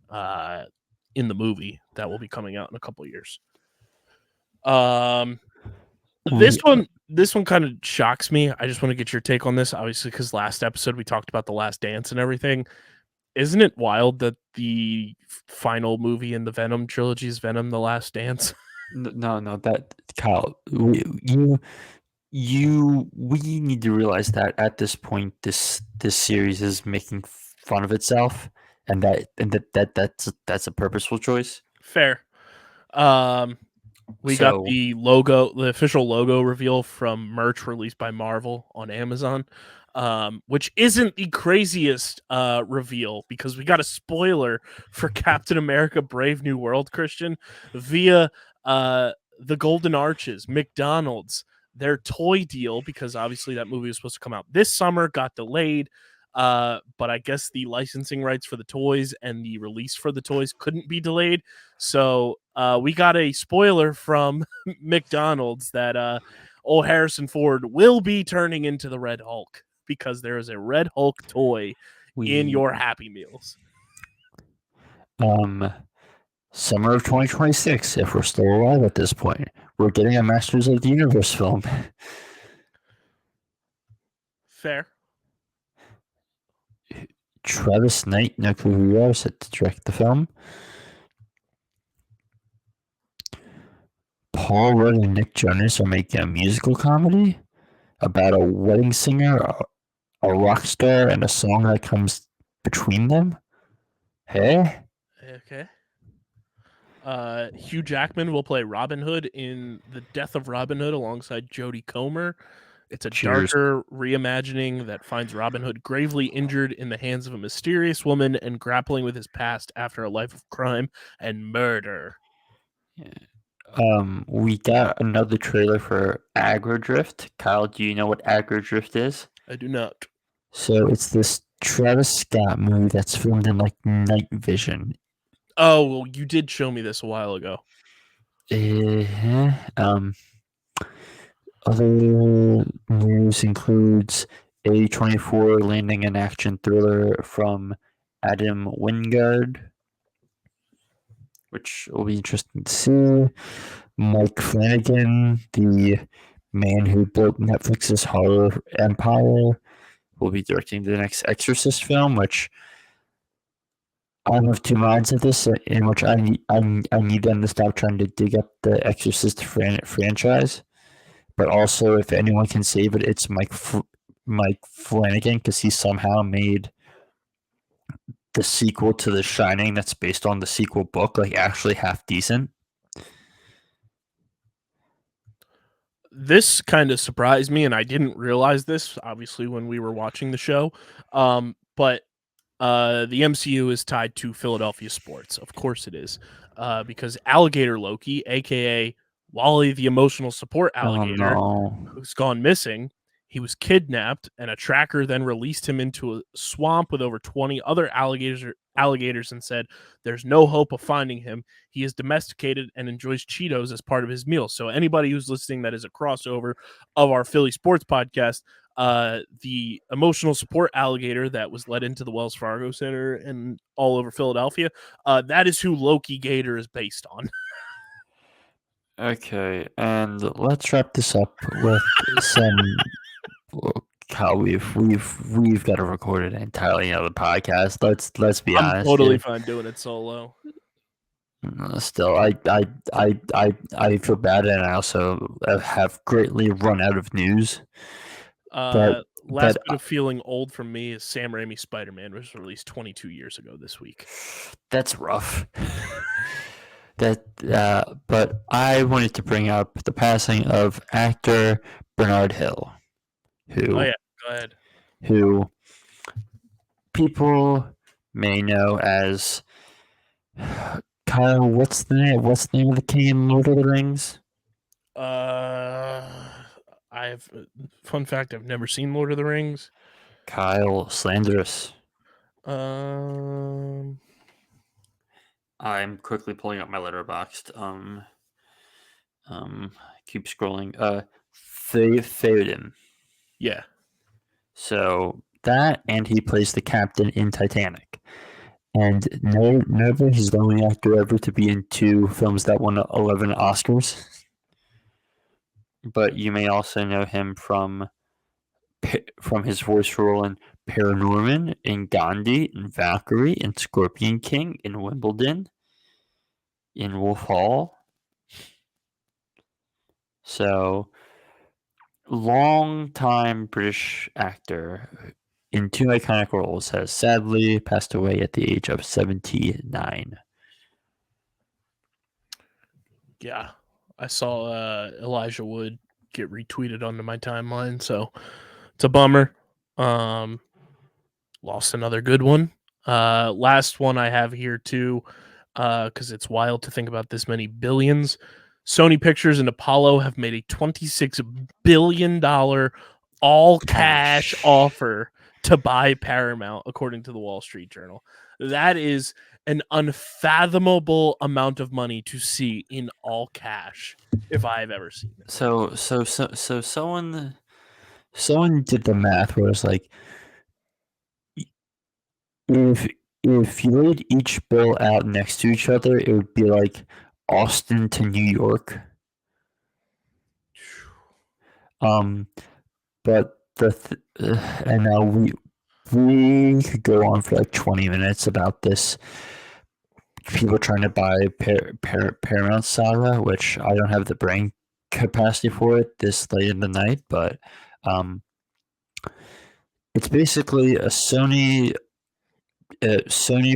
in the movie that will be coming out in a couple of years. This one kind of shocks me. I just want to get your take on this, obviously, because last episode we talked about The Last Dance and everything. Isn't it wild that the final movie in the Venom trilogy is Venom: The Last Dance? No, that Kyle, we need to realize that at this point, this series is making fun of itself, and that's a purposeful choice. Fair. We got So the official logo reveal from merch released by Marvel on Amazon, which isn't the craziest reveal because we got a spoiler for Captain America: Brave New World, Christian, via the Golden Arches, McDonald's, their toy deal, because obviously that movie was supposed to come out this summer, got delayed. But I guess the licensing rights for the toys and the release for the toys couldn't be delayed. So we got a spoiler from McDonald's that old Harrison Ford will be turning into the Red Hulk because there is a Red Hulk toy in your Happy Meals. Summer of 2026, if we're still alive at this point, we're getting a Masters of the Universe film. Fair. Travis Knight, no clue who you are, set to direct the film. Paul Rudd and Nick Jonas are making a musical comedy about a wedding singer, a rock star, and a song that comes between them. Hey? Okay. Hugh Jackman will play Robin Hood in The Death of Robin Hood alongside Jodie Comer. It's a darker reimagining that finds Robin Hood gravely injured in the hands of a mysterious woman and grappling with his past after a life of crime and murder. We got another trailer for Agrodrift. Kyle, do you know what Agrodrift is? I do not. So it's this Travis Scott movie that's filmed in like night vision. Oh, well, you did show me this a while ago. Other news includes A24 landing an action thriller from Adam Wingard, which will be interesting to see. Mike Flanagan, the man who built Netflix's horror empire, will be directing the next Exorcist film, which I'm of two minds of this, in which I need them to stop trying to dig up the Exorcist franchise. But also, if anyone can save it, it's Mike Flanagan, because he somehow made the sequel to The Shining that's based on the sequel book like actually half decent. This kind of surprised me, and I didn't realize this, obviously, when we were watching the show. But the MCU is tied to Philadelphia sports. Of course it is. Because Alligator Loki, a.k.a. Wally the emotional support alligator, who's gone missing, he was kidnapped, and a tracker then released him into a swamp with over 20 other alligators and said, there's no hope of finding him. He is domesticated and enjoys Cheetos as part of his meal. So anybody who's listening that is a crossover of our Philly sports podcast, the emotional support alligator that was led into the Wells Fargo Center and all over Philadelphia, that is who Loki Gator is based on. Okay, and let's wrap this up with some. How we've got to record an entirely another podcast. Let's be honest. I'm totally fine doing it solo. Still, I feel bad, and I also have greatly run out of news. Last bit of feeling old from me is Sam Raimi's Spider-Man was released 22 years ago this week. That's rough. But I wanted to bring up the passing of actor Bernard Hill, who go ahead. Who people may know as Kyle. What's the name of the king in Lord of the Rings? Fun fact, I've never seen Lord of the Rings. Kyle Slanderous. I'm quickly pulling up my Letterboxd. Keep scrolling. Theoden. Yeah. So that, and he plays the captain in Titanic. And never he's the only actor ever to be in 2 films that won 11 Oscars. But you may also know him from his voice role in Paranorman, in Gandhi, in Valkyrie, in Scorpion King, in Wimbledon, in Wolf Hall. So long-time British actor in 2 iconic roles, has sadly passed away at the age of 79. Yeah, I saw Elijah Wood get retweeted onto my timeline, so it's a bummer. Lost another good one. Last one I have here too, because it's wild to think about this many billions. Sony Pictures and Apollo have made a $26 billion all cash offer to buy Paramount, according to the Wall Street Journal. That is an unfathomable amount of money to see in all cash, if I have ever seen it. So someone did the math where it's like, if you laid each bill out next to each other, it would be like Austin to New York. But and now we could go on for like 20 minutes about this. People trying to buy Paramount Saga, which I don't have the brain capacity for it this late in the night, but it's basically a Sony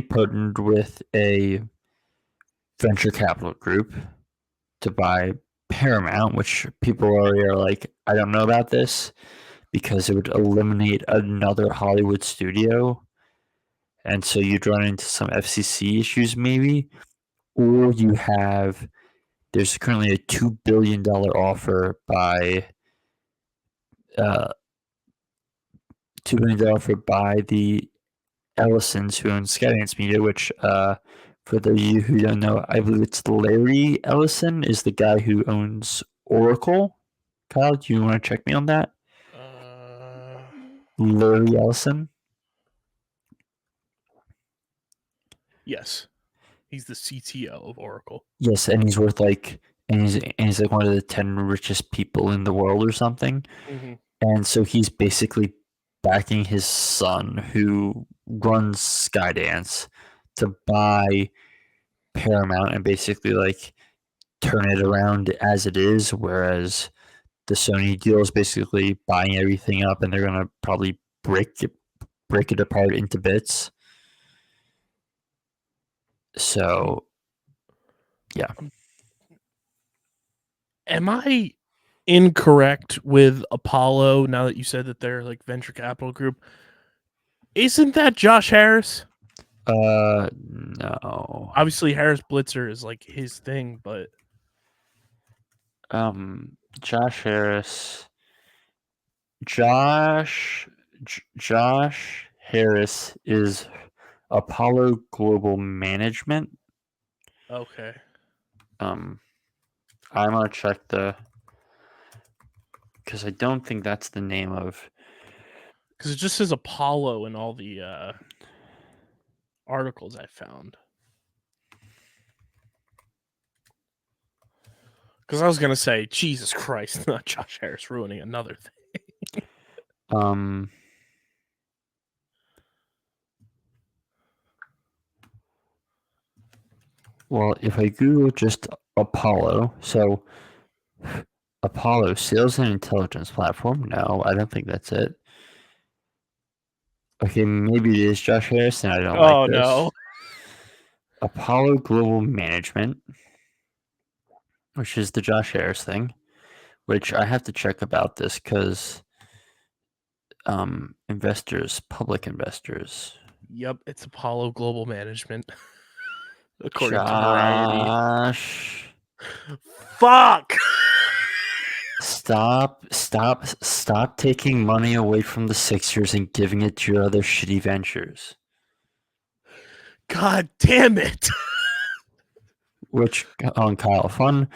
partnered with a venture capital group to buy Paramount, which people already are like, I don't know about this, because it would eliminate another Hollywood studio, and so you'd run into some FCC issues maybe, or there's currently a $2 billion offer by the Ellisons, who own Skydance Media, which, for those of you who don't know, I believe it's Larry Ellison is the guy who owns Oracle. Kyle, do you want to check me on that? Larry Ellison? Yes. He's the CTO of Oracle. Yes, and he's worth like, and he's like one of the 10 richest people in the world or something. Mm-hmm. And so he's basically backing his son, who runs Skydance, to buy Paramount and basically like turn it around as it is, whereas the Sony deal is basically buying everything up, and they're gonna probably break it apart into bits. So, yeah. Am I incorrect with Apollo now that you said that they're like venture capital group? Isn't that Josh Harris? No. Obviously, Harris Blitzer is like his thing, but Josh Harris. Josh Harris is Apollo Global Management. okay. I'm gonna check because I don't think that's the name of. Because it just says Apollo in all the articles I found. Because I was gonna say, Jesus Christ, not Josh Harris ruining another thing. Well, if I Google just Apollo, so Apollo Sales and Intelligence Platform. No, I don't think that's it. Okay, maybe it is Josh Harris, and I don't like this. No. Apollo Global Management, which is the Josh Harris thing, which I have to check about this because public investors. Yep, it's Apollo Global Management. According to Variety. Josh. Fuck! Stop taking money away from the Sixers and giving it to your other shitty ventures. God damn it! Which, on Kyle, fun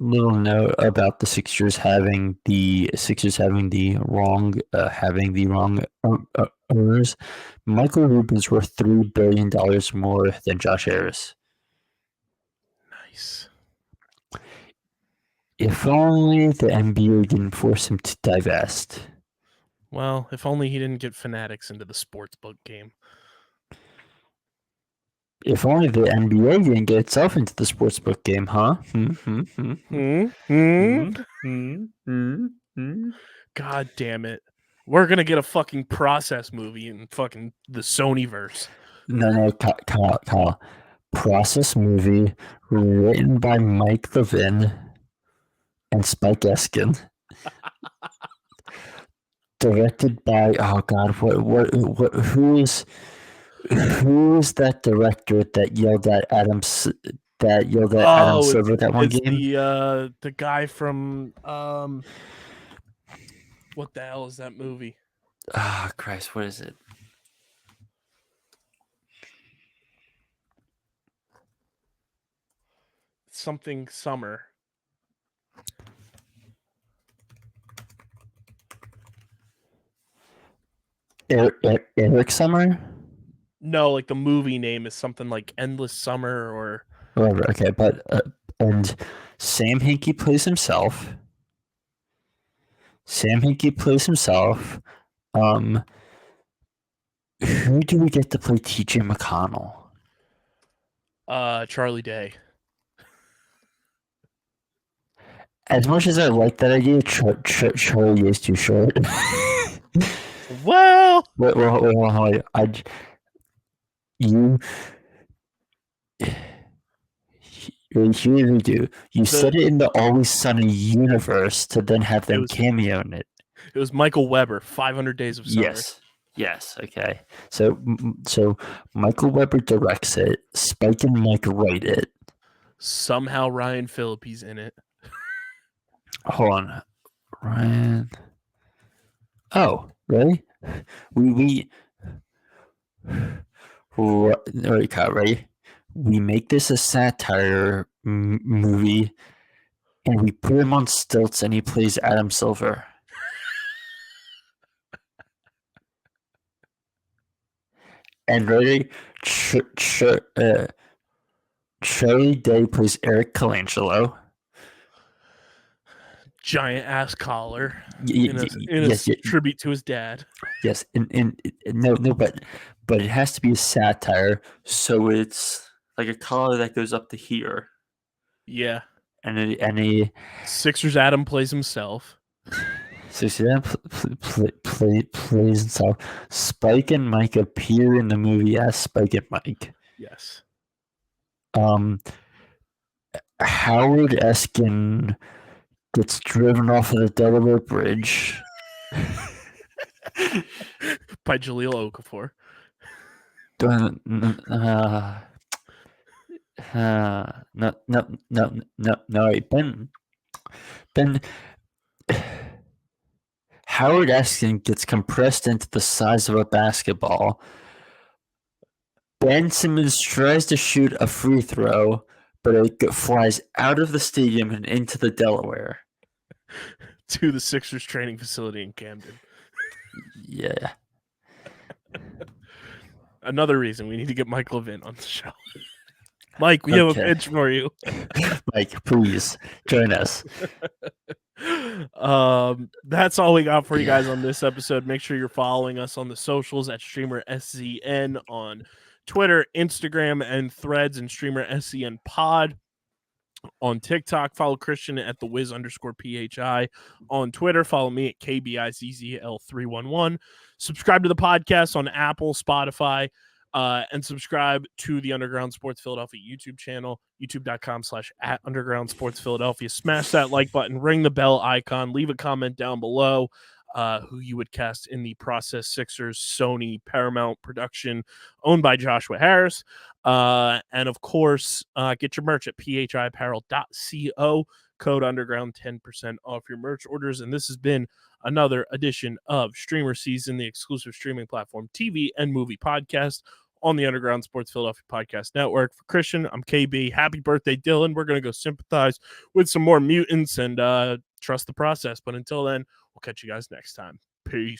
little note about the Sixers having the wrong owners. Michael Rubin's worth $3 billion more than Josh Harris. Nice. If only the NBA didn't force him to divest. Well, if only he didn't get fanatics into the sportsbook game. If only the NBA didn't get itself into the sportsbook game, huh? God damn it. We're going to get a fucking Process movie in fucking the Sonyverse. No, Kyle. Process movie written by Mike Levin and Spike Eskin. Directed by who is that director that yelled at Adam Silver that one game? The guy from what the hell is that movie? Ah, Christ, what is it? Something Summer. Eric Summer? No, like the movie name is something like Endless Summer or whatever. Okay, but and Sam Hinkie plays himself. Who do we get to play TJ McConnell? Charlie Day. As much as I like that idea, Charlie is too short. Well, wait, here's what you do. You set it in the Always Sunny universe to then have them cameo in it. It was Michael Weber, 500 Days of Summer. Yes. Okay. So Michael Weber directs it. Spike and Mike write it. Somehow Ryan Phillippe's in it. Hold on, Ryan. Oh, really? We right? We make this a satire movie, and we put him on stilts, and he plays Adam Silver. And really, Charlie Day plays Eric Colangelo. Giant ass collar in a tribute to his dad. Yes, but it has to be a satire, so it's like a collar that goes up to here. Yeah, and a Sixers Adam plays himself. Plays himself. Spike and Mike appear in the movie as Spike and Mike. Yes. Howard Eskin gets driven off of the Delaware Bridge by Jaleel Okafor. No. Ben. Howard Eskin gets compressed into the size of a basketball. Ben Simmons tries to shoot a free throw, but it flies out of the stadium and into the Delaware. To the Sixers training facility in Camden. Yeah. Another reason we need to get Mike Levin on the show. Mike, we have a pitch for you. Mike, please join us. That's all we got for you guys on this episode. Make sure you're following us on the socials at StreamerSZN on Twitter, Instagram, and Threads, and StreamerSZN Pod. On TikTok, follow Christian at the Wiz_PHI. On Twitter, follow me at KBIZZL311. Subscribe to the podcast on Apple, Spotify, and subscribe to the Underground Sports Philadelphia YouTube channel, youtube.com/@Underground Sports Philadelphia. Smash that like button, ring the bell icon, leave a comment down below who you would cast in the Process Sixers Sony Paramount production owned by Joshua Harris. And of course, get your merch at phiapparel.co, code underground, 10% off your merch orders. And this has been another edition of StreamerSZN, the exclusive streaming platform, TV and movie podcast on the Underground Sports Philadelphia Podcast Network. For Christian, I'm KB. Happy birthday, Dylan. We're going to go sympathize with some more mutants and trust the process. But until then, we'll catch you guys next time. Peace.